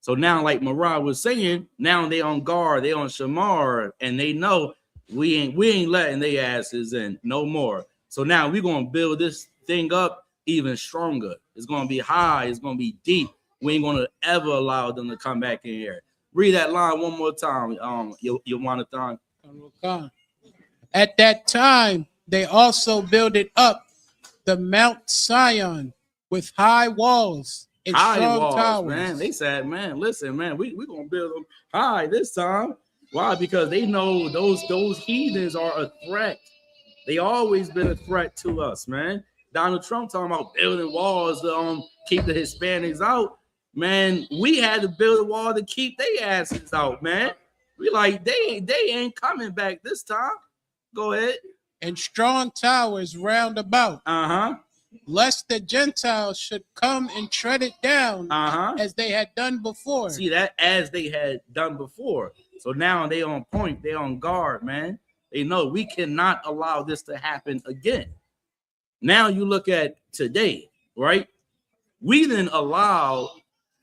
So now, like Mariah was saying, now they on guard, they on Shamar, and they know we ain't letting their asses in no more. So now we're gonna build this thing up even stronger. It's gonna be high, it's gonna be deep. We ain't gonna ever allow them to come back in here. Read that line one more time. YAHANNA. At that time, they also builded up the Mount Zion with high walls and high strong walls, towers. man. They said, man, listen, man, we gonna build them high this time. Why? Because they know those heathens are a threat. They always been a threat to us, man. Donald Trump talking about building walls to keep the Hispanics out. Man, we had to build a wall to keep their asses out, man. We like they ain't coming back this time. Go ahead. And strong towers round about, Uh-huh. lest the Gentiles should come and tread it down Uh-huh. as they had done before. See that as they had done before. So now they on point, they on guard, man. They know we cannot allow this to happen again. Now you look at today, right? We didn't allow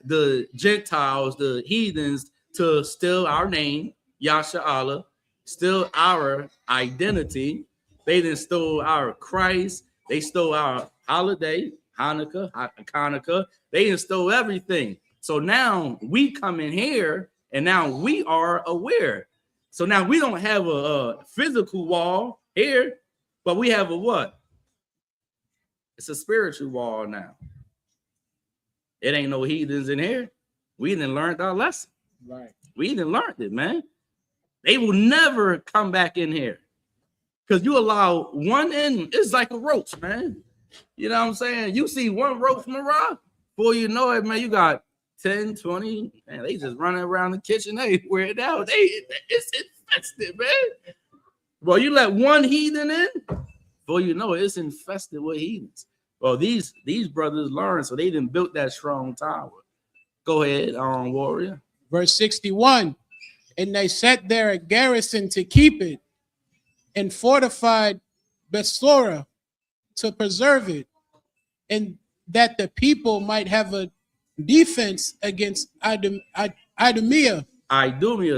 the Gentiles, the heathens, to steal our name, Yasha, steal our identity. They didn't steal our Christ. They stole our holiday, Hachaanakah. They didn't steal everything. So now we come in here and now we are aware. So now we don't have a physical wall here, but we have a what? It's a spiritual wall now. It ain't no heathens in here. We didn't learn our lesson. Right. We didn't learn it, man. They will never come back in here. Because you allow one in, it's like a roach, man. You know what I'm saying? You see one roach, Marah, before you know it, man, you got 10, 20, and they just running around the kitchen everywhere now. It's infested, man. Well, you let one heathen in, before you know it, it's infested with heathens. Well, these brothers learned, so they didn't build that strong tower. Go ahead, warrior. Verse 61, and they set there a garrison to keep it, and fortified Bethsora to preserve it, and that the people might have a defense against Idumea.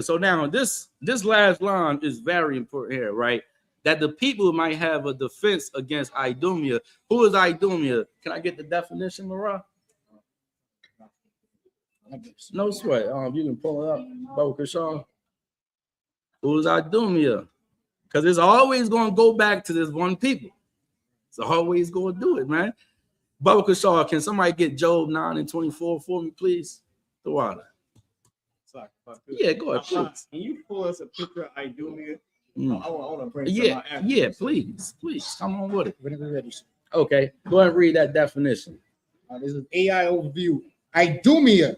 So now this last line is very important here, right? That the people might have a defense against Idumea. Who is Idumea? Can I get the definition, Marah? No sweat. You can pull it up, Baba Kashaw. Who is Idumea? Because it's always going to go back to this one people. It's always going to do it, man. Baba Kashaw, can somebody get Job 9:24 for me, please? The water. Sorry, Yeah, go ahead, please. Can you pull us a picture of Idumea? Mm. I want to bring Yeah, please, come on with it. Whenever you're ready, sir. Okay, go ahead and read that definition. This is AI overview. Idumea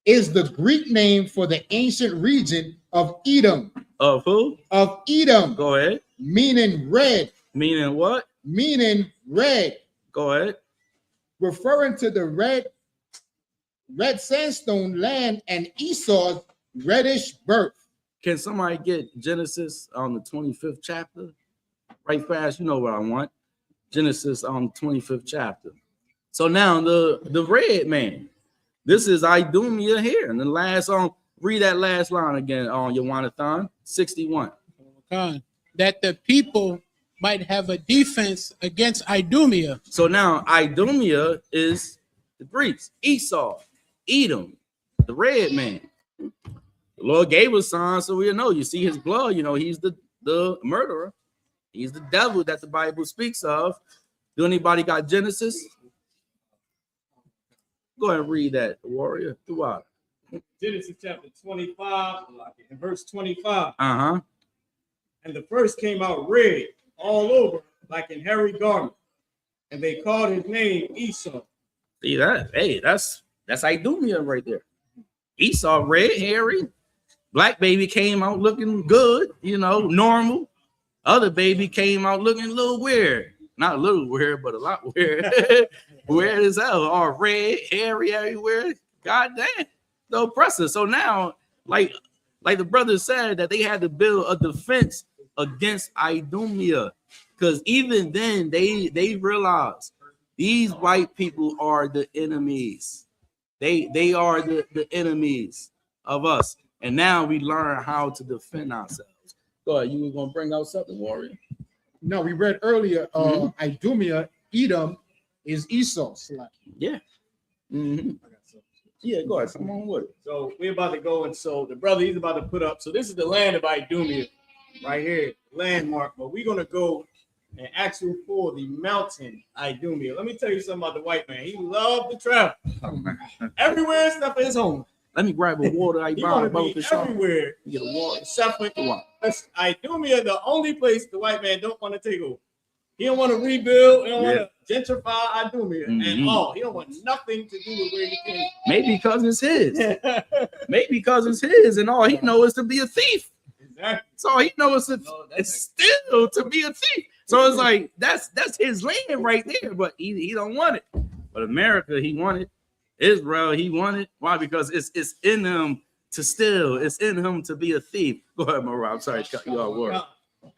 is the Greek name for the ancient region of Edom. Of who? Of Edom. Go ahead. Meaning red. Meaning what? Meaning red. Go ahead. Referring to the red sandstone land and Esau's reddish birth. Can somebody get Genesis on the 25th chapter? Right fast, you know what I want. Genesis on the 25th chapter. So now the red man. This is Idumea here. And the last read that last line again on YAHANNA 61. That the people might have a defense against Idumea. So now Idumea is the Greeks, Esau, Edom, the red man. The Lord gave us signs, so we know. You see his blood, you know, he's the murderer. He's the devil that the Bible speaks of. Do anybody got Genesis? Go ahead and read that, warrior. Throughout. Genesis chapter 25, in verse 25. Uh-huh. And the first came out red all over, like in hairy garment. And they called his name Esau. See that? Hey, that's Idumea right there. Esau, red, hairy. Black baby came out looking good, you know, normal. Other baby came out looking a little weird. Not a little weird, but a lot weird. Weird as hell. All red, hairy everywhere. God damn. The oppressor. So now, like the brother said, that they had to build a defense against Idumea. Because even then, they realized these white people are the enemies. They are the enemies of us. And now we learn how to defend ourselves. Go ahead. You were going to bring out something, warrior? No, we read earlier, Idumea, Edom is Esau. Yeah. Mm-hmm. Yeah, go ahead. Come on with it. So we're about to go, and so the brother, he's about to put up. So this is the land of Idumea right here, landmark. But we're going to go and actual for the mountain Idumea. Let me tell you something about the white man. He loved to travel. Oh, man. Everywhere except for his home. Let me grab a water. I He want bought to the be shop. everywhere Get a water. except for Come on. Idumea, the only place the white man don't want to take over. He don't want to rebuild. He don't want to gentrify Idumea at all. He don't want nothing to do with where he came. Maybe because it's his. Maybe because it's his, and all he knows is to be a thief. Exactly. So he knows it's still to be a thief. So it's like that's his land right there, but he don't want it. But America, he wanted. Israel, he wanted. Why? Because it's in him to steal. It's in him to be a thief. Go ahead, Mara. I'm sorry to cut you off. Word.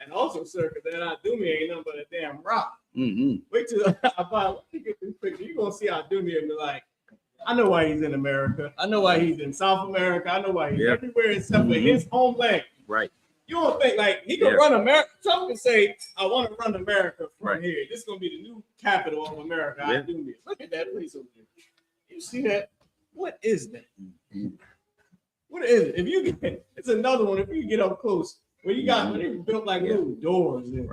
And also, sir, because that Idumea ain't nothing but a damn rock. Mm-hmm. Wait till I get this picture. You're gonna see Idumea and be like, I know why he's in America. I know why he's in South America. I know why he's everywhere except for his homeland. Right. You don't think like he can run America? Trump can say, "I want to run America from here. This is gonna be the new capital of America." Idumea. Look at that place over there. You see that? What is that? What is it? If you get, it's another one. If you get up close, where you got, when they built like little doors, and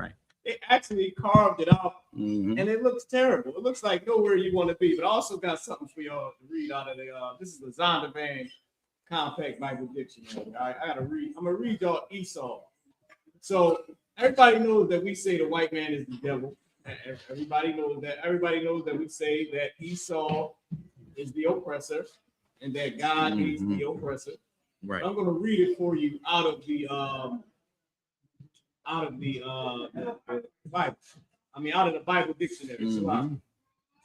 they actually carved it out, and it looks terrible. It looks like nowhere you want to be. But I also got something for y'all to read out of the. This is the Zondervan Compact Bible Dictionary. I gotta read. I'm gonna read y'all Esau. So everybody knows that we say the white man is the devil. Everybody knows that. Everybody knows that we say that Esau is the oppressor, and that God is the oppressor. Right. I'm going to read it for you out of the Bible. I mean, out of the Bible dictionary.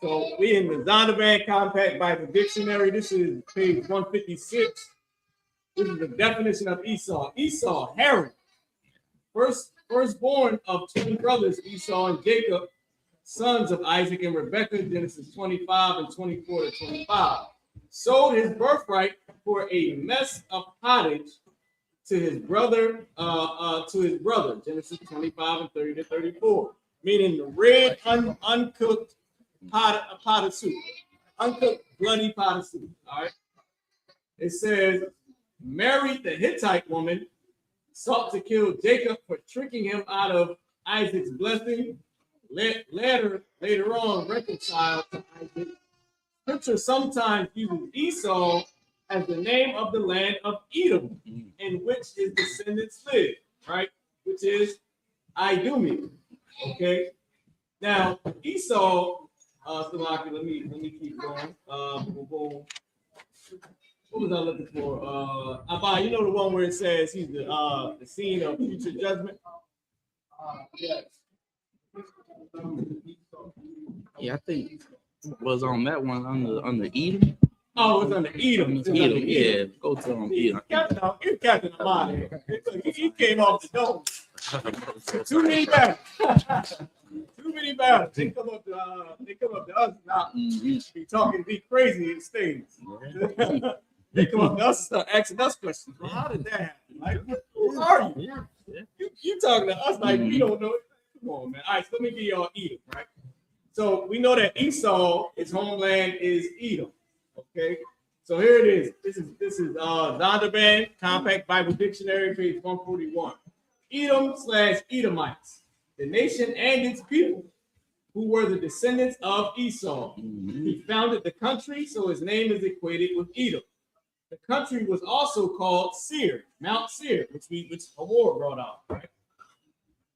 So we in the Zondervan Compact Bible Dictionary. This is page 156. This is the definition of Esau. Esau, Herod, firstborn of twin brothers, Esau and Jacob, sons of Isaac and Rebekah, Genesis 25 and 24 to 25. Sold his birthright for a mess of pottage to his brother, Genesis 25 and 30 to 34. Meaning the red, uncooked pot of soup. Uncooked, bloody pot of soup. All right. It says, married the Hittite woman, sought to kill Jacob for tricking him out of Isaac's blessing. Later on, reconciled to Isaac. Scripture sometimes uses Esau as the name of the land of Edom, in which his descendants live, right? Which is Idumea. Okay. Now Esau, Salaki, let me keep going. What was I looking for? Abba, you know the one where it says he's the scene of future judgment. Yes. Yeah, I think it was on that one under Edom. Oh, it's under Edom. Edom, yeah. Go to Edom. Captain Amani. He came off the dome. Too many battles. Too many battles. They come up to us now. Be talking, be crazy in states. They come up to us and start asking us questions. Well, how did that happen? Like, who are you? You talking to us like we don't know. Come on, man. All right, so let me give y'all Edom, right? So we know that Esau, his homeland is Edom. Okay, so here it is. This is Zondervan Compact Bible Dictionary, page 141. Edom/Edomites, the nation and its people, who were the descendants of Esau. He founded the country, so his name is equated with Edom. The country was also called Seir, Mount Seir, which Award brought out. Right?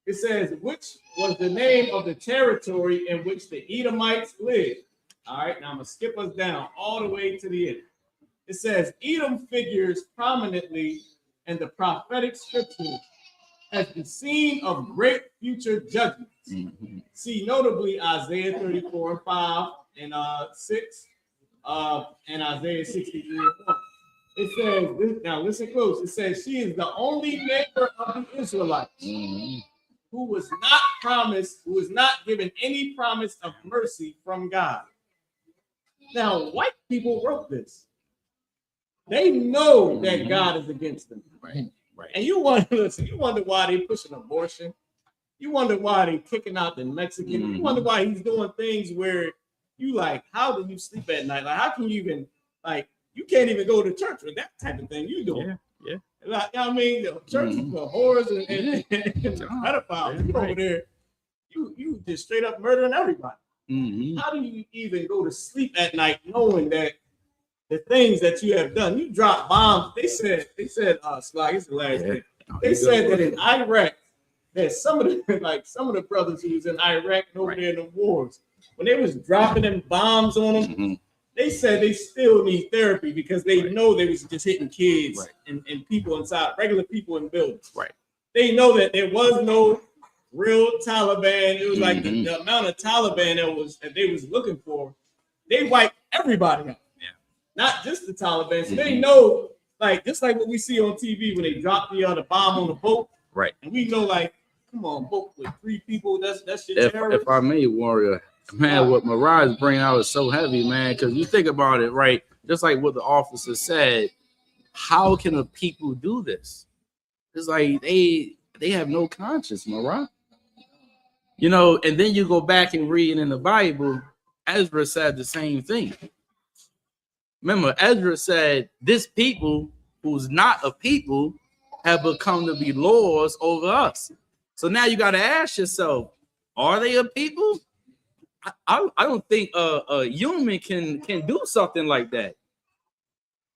It says, which was the name of the territory in which the Edomites lived. All right, now I'm going to skip us down all the way to the end. It says, Edom figures prominently in the prophetic scriptures as the scene of great future judgments. See notably Isaiah 34 and 5 and 6 and Isaiah 63 and 1. It says, now listen close, it says, she is the only neighbor of the Israelites who was not given any promise of mercy from God. Now, white people wrote this. They know that God is against them. Right. And you wonder why they pushing abortion. You wonder why they kicking out the Mexican. You wonder why he's doing things where you like, how do you sleep at night? Like, how can you even, like, you can't even go to church with that type of thing you doing. Yeah. Like, I mean, the church is for whores and pedophiles. You over there you just straight up murdering everybody. How do you even go to sleep at night knowing that the things that you have done? You drop bombs. They said, Sly, it's the last thing. They said that in Iraq, that some of the brothers who was in Iraq and over there in the wars, when they was dropping them bombs on them, they said they still need therapy because they know they was just hitting kids and people inside, regular people in buildings. They know that there was no real Taliban. It was like the amount of Taliban that they was looking for. They wiped everybody out. Not just the Taliban. So they know, like, just like what we see on TV when they drop the bomb on the boat. And we know, like, come on, boat with 3 people, that's your terrorist. If I may, Warrior, man, what Mirage bringing out is so heavy, man, because you think about it, right? Just like what the officer said, how can a people do this? It's like they have no conscience, Mirage. You know, and then you go back and read in the Bible, Ezra said the same thing. Remember, Ezra said, this people who's not a people have become to be lords over us. So now you got to ask yourself, are they a people? I don't think a human can do something like that.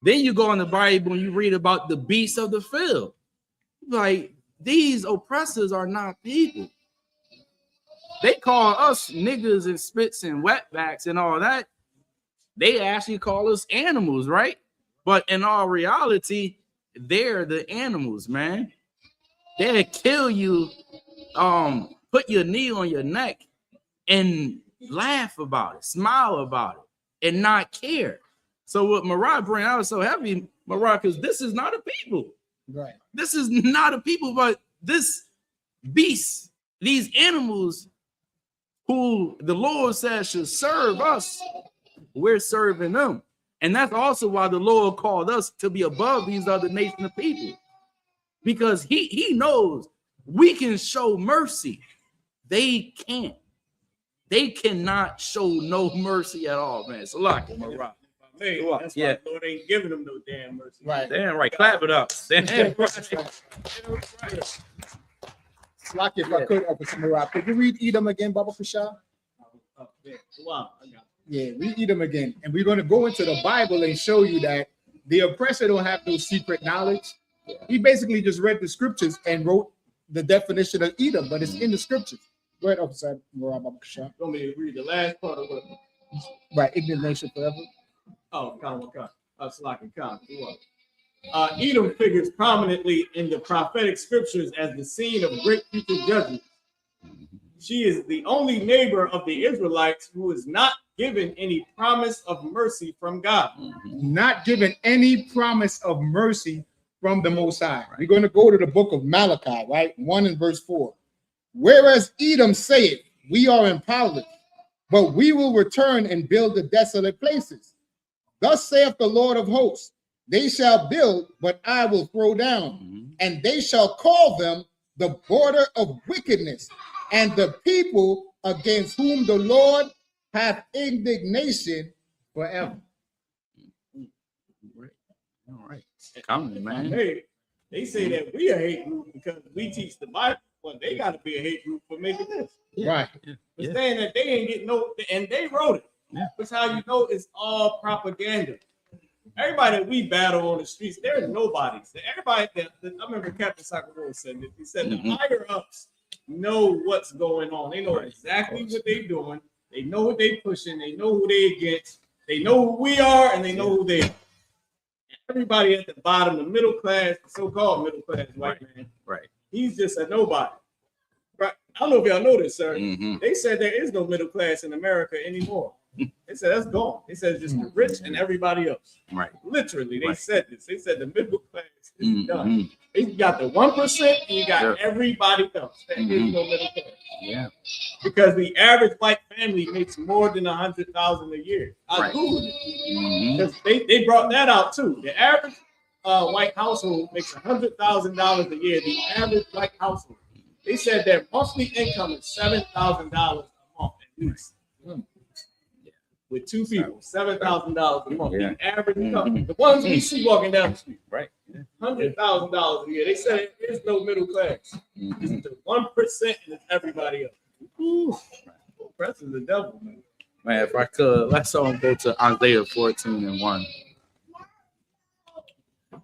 Then you go in the Bible and you read about the beasts of the field. Like, these oppressors are not people. They call us niggas and spits and wetbacks and all that. They actually call us animals, right? But in all reality, they're the animals, man. They'll kill you, put your knee on your neck and laugh about it, smile about it, and not care. So what Mariah bring out is so heavy, Mariah, because this is not a people. Right. This is not a people, but this beast, these animals who the Lord says should serve us, we're serving them. And that's also why the Lord called us to be above these other nations of people. Because he knows we can show mercy. They can't. They cannot show no mercy at all, man. So lock it, Mariah. Hey, that's why the Lord ain't giving them no damn mercy. Right. Damn right. Clap it up. Damn right. Slack if I could, Officer Murat. Could you read Edom again, Baba Kushal? Wow, I got it. Yeah, read Edom again. And we're going to go into the Bible and show you that the oppressor don't have no secret knowledge. He basically just read the scriptures and wrote the definition of Edom, but it's in the scriptures. Go ahead, Officer Murat, Baba Kushal. You want me to read the last part of what? Right, ignorant nation forever. Oh, Hachaanakah. Edom figures prominently in the prophetic scriptures as the scene of great future judgment. She is the only neighbor of the Israelites who is not given any promise of mercy from God. Not given any promise of mercy from the Most High. We're going to go to the book of Malachi, right? 1 and verse 4. Whereas Edom saith, we are empowered, but we will return and build the desolate places. Thus saith the Lord of hosts, they shall build, but I will throw down, and they shall call them the border of wickedness, and the people against whom the Lord hath indignation forever. All right. Coming, man. Hey, they say that we a hate group because we teach the Bible. Well, they got to be a hate group for making this. Right. But saying that they ain't getting no, and they wrote it. That's how you know it's all propaganda. Everybody that we battle on the streets, there is nobody. Everybody that I remember Captain Sakura said that he said the higher ups know what's going on. They know exactly what they're doing. They know what they're pushing. They know who they against. They know who we are, and they know who they are. Everybody at the bottom, the middle class, the so-called middle class white man, he's just a nobody. Right? I don't know if y'all know this, sir. They said there is no middle class in America anymore. They said that's gone. They said just the rich and everybody else. Right. Literally, they said this. They said the middle class is done. You got the 1% and you got everybody else. There is no middle class. Yeah. Because the average white family makes more than $100,000 a year. I Googled it. Because they brought that out too. The average white household makes $100,000 a year. The average white household. They said their monthly income is $7,000 a month at least. With 2 people, $7,000 a month. The average income. The ones we see walking down the street. Right. $100,000 a year. They said there's no middle class. It's the 1% and it's everybody else. Ooh, Oppressing the devil, man. man, if I could, let's go to Isaiah 14:1.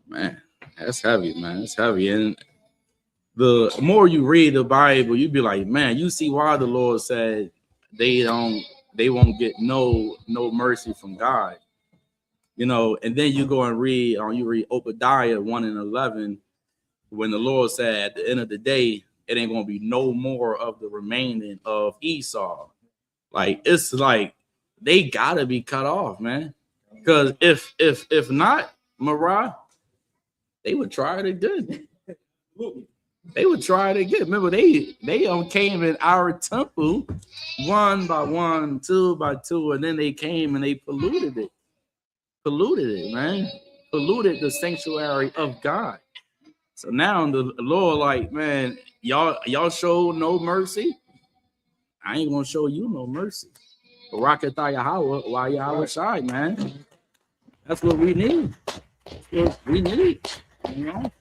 Man, that's heavy, man. It's heavy. And the more you read the Bible, you be like, man, you see why the Lord said they won't get no mercy from God. You know, and then you go and read Obadiah 1:11, when the Lord said at the end of the day, it ain't gonna be no more of the remaining of Esau. Like, it's like they gotta be cut off, man. Because if not, Mariah, they would try it again. They would try it again. Remember, they came in our temple one by one, two by two, and then they came and they polluted it. Man. Polluted the sanctuary of God. So now the Lord, like, man, y'all show no mercy. I ain't gonna show you no mercy. Barakatah Yahweh, why Yahweh shy, man. That's what we need. That's what we need. You know.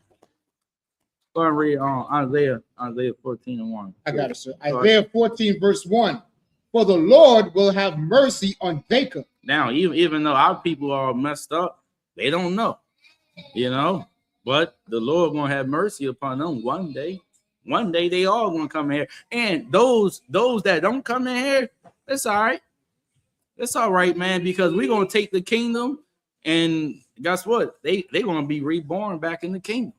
Go and read Isaiah 14:1. I got it, sir. Isaiah 14, verse 1. For the Lord will have mercy on Jacob. Now, even though our people are messed up, they don't know, you know. But the Lord gonna have mercy upon them one day. One day they all gonna come here. And those that don't come in here, that's all right. That's all right, man, because we're gonna take the kingdom, and guess what? They gonna be reborn back in the kingdom,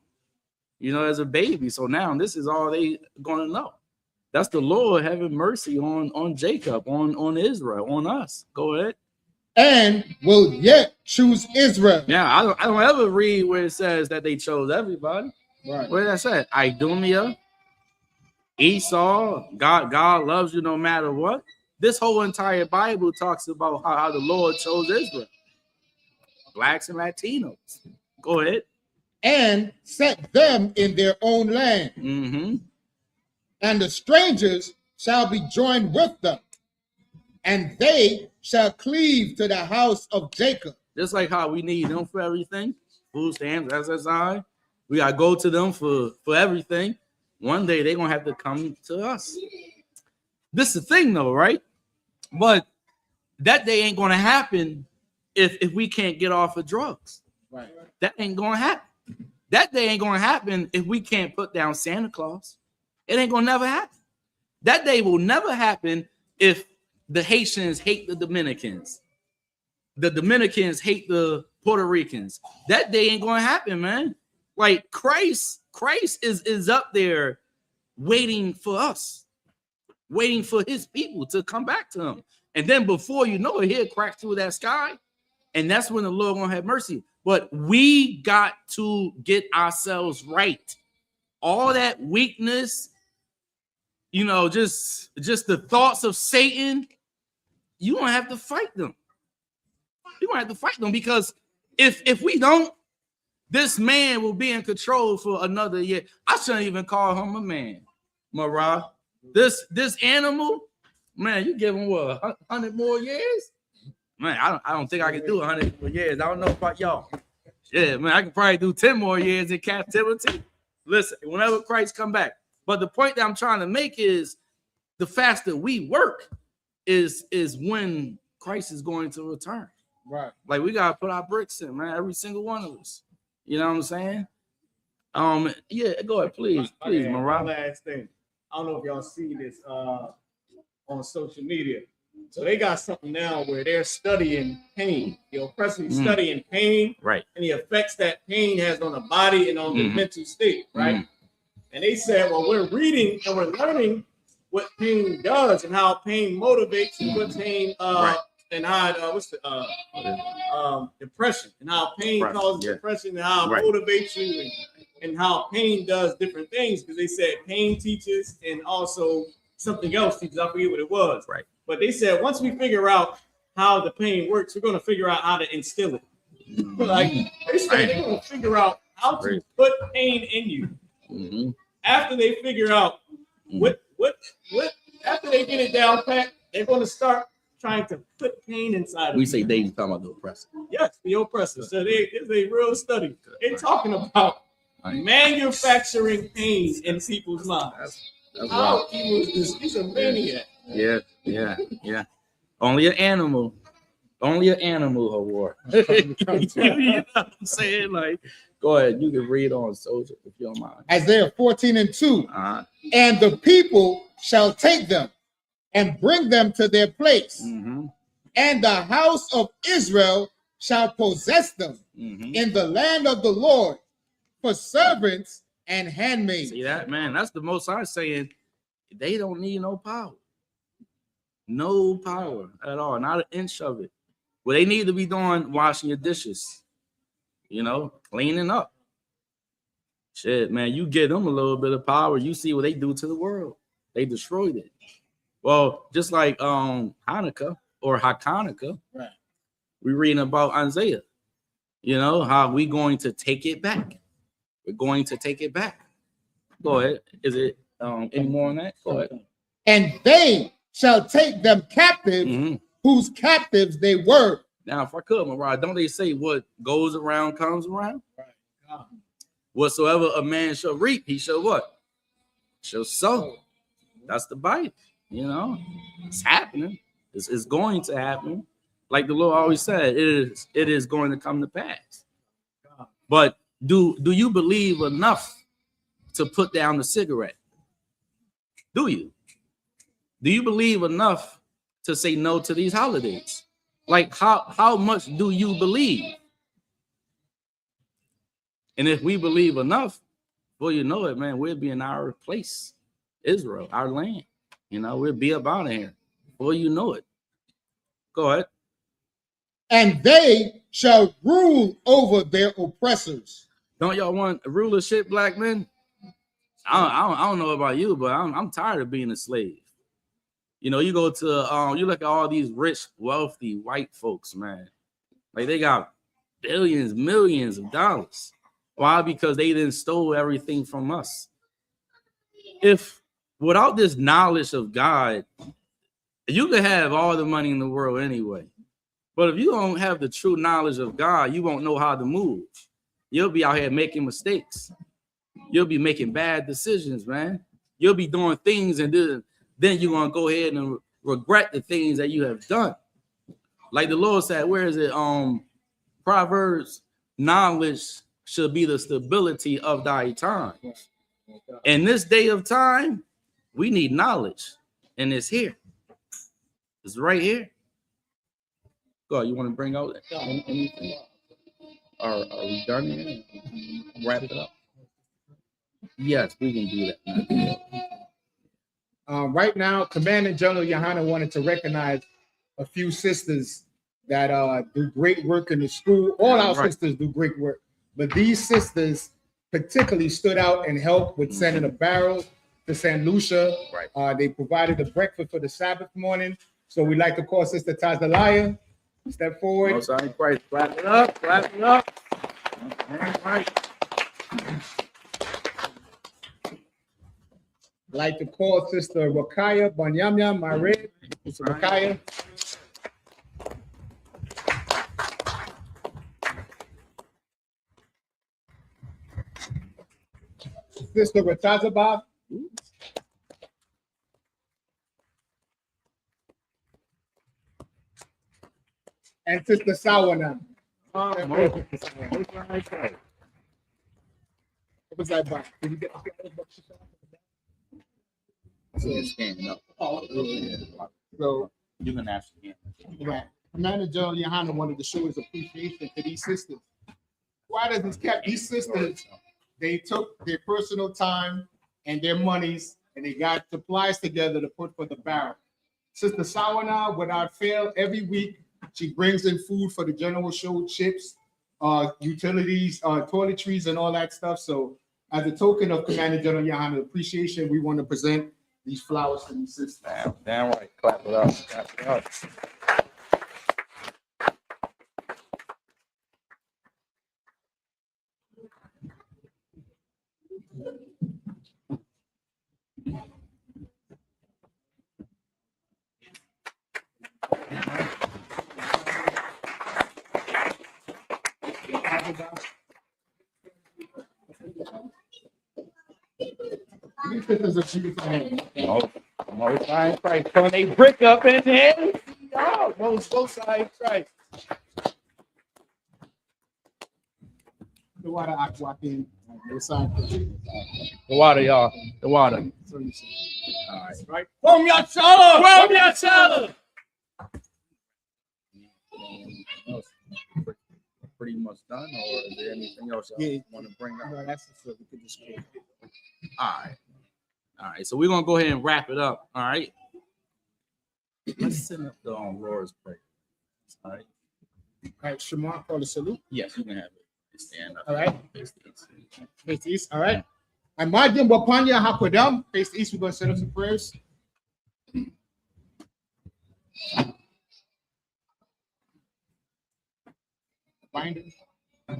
you know, as a baby. So now this is all they gonna know. That's the Lord having mercy on Jacob, on Israel, on us. Go ahead. And will yet choose Israel. Now, I don't ever read where it says that they chose everybody. Right. Where that said? Idumea, Esau, God loves you no matter what. This whole entire Bible talks about how the Lord chose Israel. Blacks and Latinos. Go ahead. And set them in their own land. Mm-hmm. And the strangers shall be joined with them, and they shall cleave to the house of Jacob. Just like how we need them for everything, food stamps, SSI, we gotta go to them for everything. One day they're gonna have to come to us. This is the thing, though, right? But that day ain't gonna happen if we can't get off of drugs. Right. That ain't gonna happen. That day ain't gonna happen if we can't put down Santa Claus. It ain't gonna never happen. That day will never happen if the Haitians hate the Dominicans. The Dominicans hate the Puerto Ricans. That day ain't gonna happen, man. Like Christ is up there waiting for us, waiting for his people to come back to him. And then before you know it, he'll crack through that sky. And that's when the Lord gonna have mercy. But we got to get ourselves right. All that weakness, you know, just the thoughts of Satan, you don't have to fight them. You don't have to fight them, because if we don't, this man will be in control for another year. I shouldn't even call him a man, Marah. This animal, man, you give him what, 100 more years? Man, I don't think I can do 100 more years. I don't know about y'all. Yeah, man, I can probably do 10 more years in captivity. Listen, whenever Christ come back. But the point that I'm trying to make is the faster we work is when Christ is going to return. Right. Like, we gotta put our bricks in, man. Every single one of us. You know what I'm saying? Yeah, go ahead, please, Mariah. Last thing. I don't know if y'all see this on social media. So they got something now where they're studying pain. The oppressor is studying pain, Right, and the effects that pain has on the body and on the mental state, right? And they said, well, we're reading and we're learning what pain does and how pain motivates and what pain and how what's the depression, and how pain causes depression, and how it motivates you, and how pain does different things, because they said pain teaches and also something else teaches. I forget what it was. Right. But they said once we figure out how the pain works, we're going to figure out how to instill it. Like they said, they're going to figure out how to put pain in you. After they figure out what after they get it down pat, they're going to start trying to put pain inside of we you. say they talking about the oppressor. Yes, the oppressor. So it's a real study. They're talking about manufacturing pain in people's lives. That's How wild. evil is this? He's a maniac. Yeah. Only an animal. Only an animal of war. You know what I'm saying? Like, go ahead. You can read on, soldier, if you don't mind. Isaiah 14:2. Uh-huh. And the people shall take them and bring them to their place, Mm-hmm. and the house of Israel shall possess them Mm-hmm. in the land of the Lord for servants and handmaids. See that, man? That's the most I'm saying. They don't need no power. No power at all. Not an inch of it. What they need to be doing, washing your dishes, you know, cleaning up. Shit, man, you give them a little bit of power, you see what they do to the world. They destroyed it. Well, just like Hanukkah or Hachaanakah, Right. we're reading about Isaiah. You know, how we going to take it back. We're going to take it back. Go ahead. Is it any more on that? Go ahead. And they shall take them captive, Mm-hmm. whose captives they were. Now, if I could, Mariah, don't they say what goes around comes around? Right. Whatsoever a man shall reap, he shall what? Shall sow. That's the Bible. You know, it's happening. It's going to happen. Like the Lord always said, it is going to come to pass. But do you believe enough to put down the cigarette? Do you? Do you believe enough to say no to these holidays? Like how much do you believe? And if we believe enough, well, you know it, man, we'll be in our place, Israel, our land. You know, we'll be up out of here. Well, you know it. Go ahead. And they shall rule over their oppressors. Don't y'all want rulership, black men? I don't know about you, but I'm tired of being a slave. You know, you go to you look at all these rich, wealthy white folks, man. Like they got billions, millions of dollars. Why? Because they didn't stole everything from us. If without this knowledge of God, you could have all the money in the world anyway. But if you don't have the true knowledge of God, you won't know how to move. You'll be out here making mistakes. You'll be making bad decisions, man. You'll be doing things and then you're going to go ahead and regret the things that you have done. Like the Lord said, where is it? Proverbs, knowledge should be the stability of thy times. In this day of time, we need knowledge. And it's here. It's right here. God, you want to bring out anything? Are we done here? Wrap it up. Yes, we can do that. Right now, Commander General YAHANNA wanted to recognize a few sisters that do great work in the school. All our sisters do great work, but these sisters particularly stood out and helped with sending a barrel to St. Lucia. Right. They provided the breakfast for the Sabbath morning. So we'd like to call Sister Tazalaya. Step forward. Oh, sorry, Christ. Clap it up. Clap it up. All right. I'd like to call Sister Rakaya Banyamya, my red. Sister Rakaya. Sister Ratazabah. And Sister Sawana. What was that about? Did you get So you can ask again. right. Commander General YAHANNA wanted to show his appreciation to these sisters. Why does this cap? These sisters, they took their personal time and their monies and they got supplies together to put for the barrel. Sister Sawana, without fail, every week she brings in food for the general show, chips, utilities, toiletries, and all that stuff. So, as a token of Commander General YAHANNA appreciation, we want to present these flowers to these sisters. Damn right. Clap it up. Clap it up. sisters of Jesus' name. Most High in Christ. When they brick up in there, oh, most High in Christ. The water aqua in the side. The water, y'all. The water. So you see. All right. Right. From your shalom. From your shalom. Pretty much done, or is there anything else you want to bring up? No, that's the we could just go. All right. So we're gonna go ahead and wrap it up. All right. Let's send up the Lord's Prayer. All right. All right, Shema, call the salute. Yes, you can have it. Stand up. All right. Face the east. Face the east. All right. And Majim Wapanya Hakodam, face the east. We're going to set up some prayers. Find it. I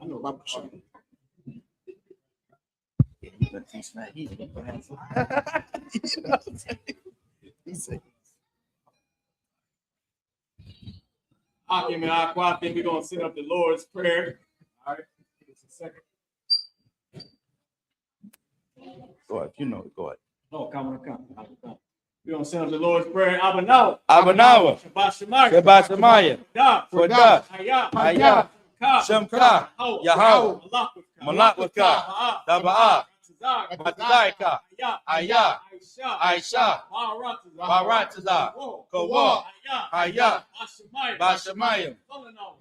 know about I think we're gonna set up the Lord's Prayer. All right, just a second. Go ahead. You know it. Go ahead. Oh, come. We're gonna set up the Lord's Prayer. Abanawa. Abanawa. Shabbat Shemaya. Shabbat Shemaya. For God. Hayah. Hayah. Shem-Ka. Yahweh. Malak-Waka. Daba'ah. Matzaika. Ayah. Aisha. Baratazah. Kawa. Hayah. Bashamayim.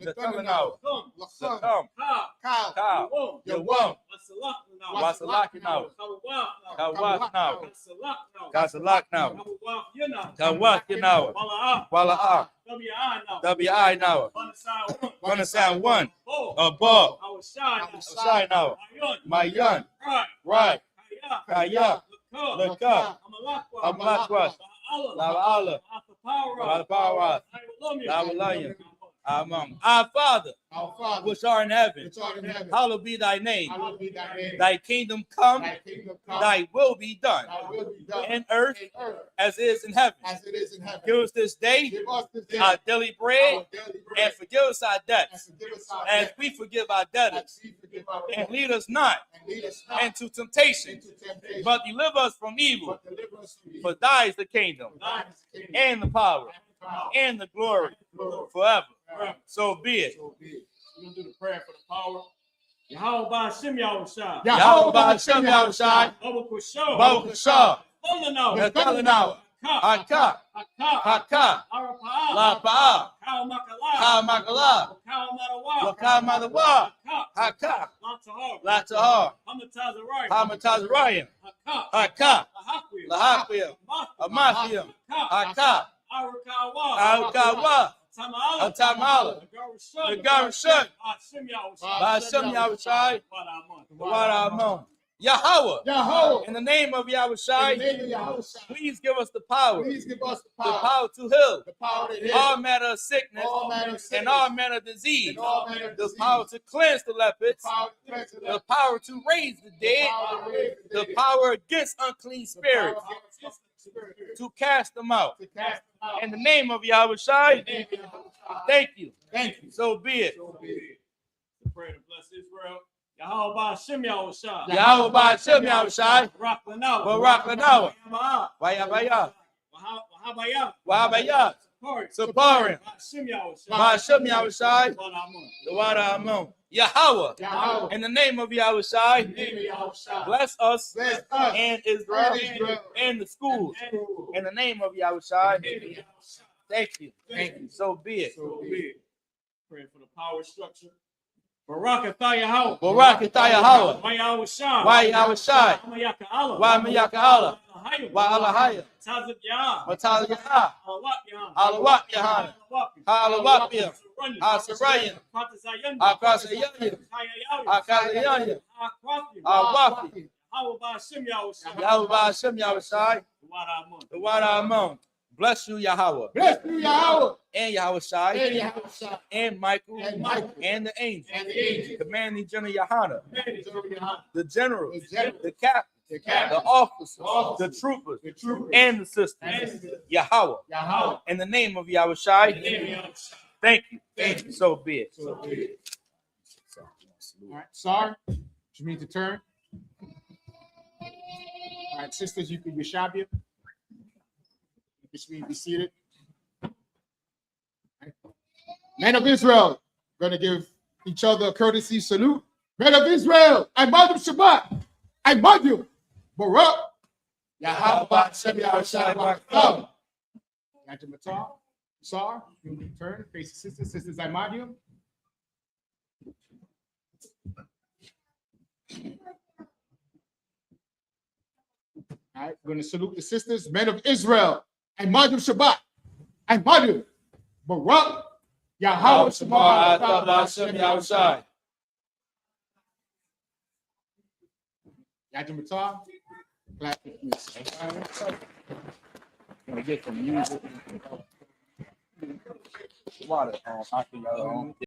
Natalanaw. Latam. Kal. Yawam. Wasalakinaw. Kawaknaw. Gasalaknaw. Kawakinaw. Wala'ah. WI now. Gonna sound one. Above. Shine now. Mayan. Right. Kaya. Look up. Amalakwas. Lava Allah. Power. Lava Our Father, which art in heaven, hallowed be thy name. Thy kingdom come, thy will be done in earth as it is in heaven. Give us this day our daily bread, and forgive us our debts as we forgive our debtors. And lead us not into temptation, but deliver us from evil. For thy is the kingdom, and the power, and the glory forever. So be it. We're gonna do the prayer for the power. Yahweh Ba'ashem Yahushua. Yahweh Ba'ashem Yahushua. Baruch Shah. Natalanaw. Haka. Haka. La'pa'a. Kal Makala. Wakal Madawa. Haka. Latahar. Hamatazarayim. Haka. Lahapia. Amathia. Haka. Arakawa. Tamala. The Garashut. Ba'ashem Yahushua. Waramon. Yahweh. In the name of Yahushua, please give us the power. The power to heal all manner of sickness and all manner of disease. The power to cleanse the lepers. The power to raise the dead. The power against unclean spirits. To cast them out. In the name of Yahushua, thank you. So be it. Pray to bless Israel. Yahweh Ba'ashem Yahushua. Yahweh Ba'ashem Yahushua. Barak Lanaw. Wayabaya. Wahabaya. Saparim. Ba'ashem Yahushua. Ba'ashem Yahushua. The water Amon. Yahweh. In the name of Yahushua, bless us and Israel and the schools. In the name of Yahushua, thank you. So be it. Pray for the power structure. Barak Yahweh. Barak Yahweh. Why Yahushua. Why Mayaka Allah. Why Allahaya. Mataz Yah. Alawak Yahanna. Alawapia. Asarayan. Akasayanya. Akasayanya. Awafi. Yahweh Ba'ashem Yahushua. The water Amon. Bless you, Yahweh. And Yahushua. And Michael. And the angels. Commanding General YAHANNA. The generals. The captains. The officers. The troopers. And the sisters. Yahweh. In the name of Yahushua. Thank you. So be it. All right, Sar, you mean to turn? All right, sisters, you can be shabby. Be seated. Men of Israel, going to give each other a courtesy salute. Men of Israel, I Madam Shabbat, I Madam Barak, Yahweh, Shem Yahweh, Thumb. Yajim Matar, Sar, you turn, face the sisters. Sisters, I Madam. All right, we're going to salute the sisters. Men of Israel, I Madam Shabbat, I Madam Barak, Yahweh, Shem Yahweh. Yajim Matar, clap with me. Gonna get some music. Water. I think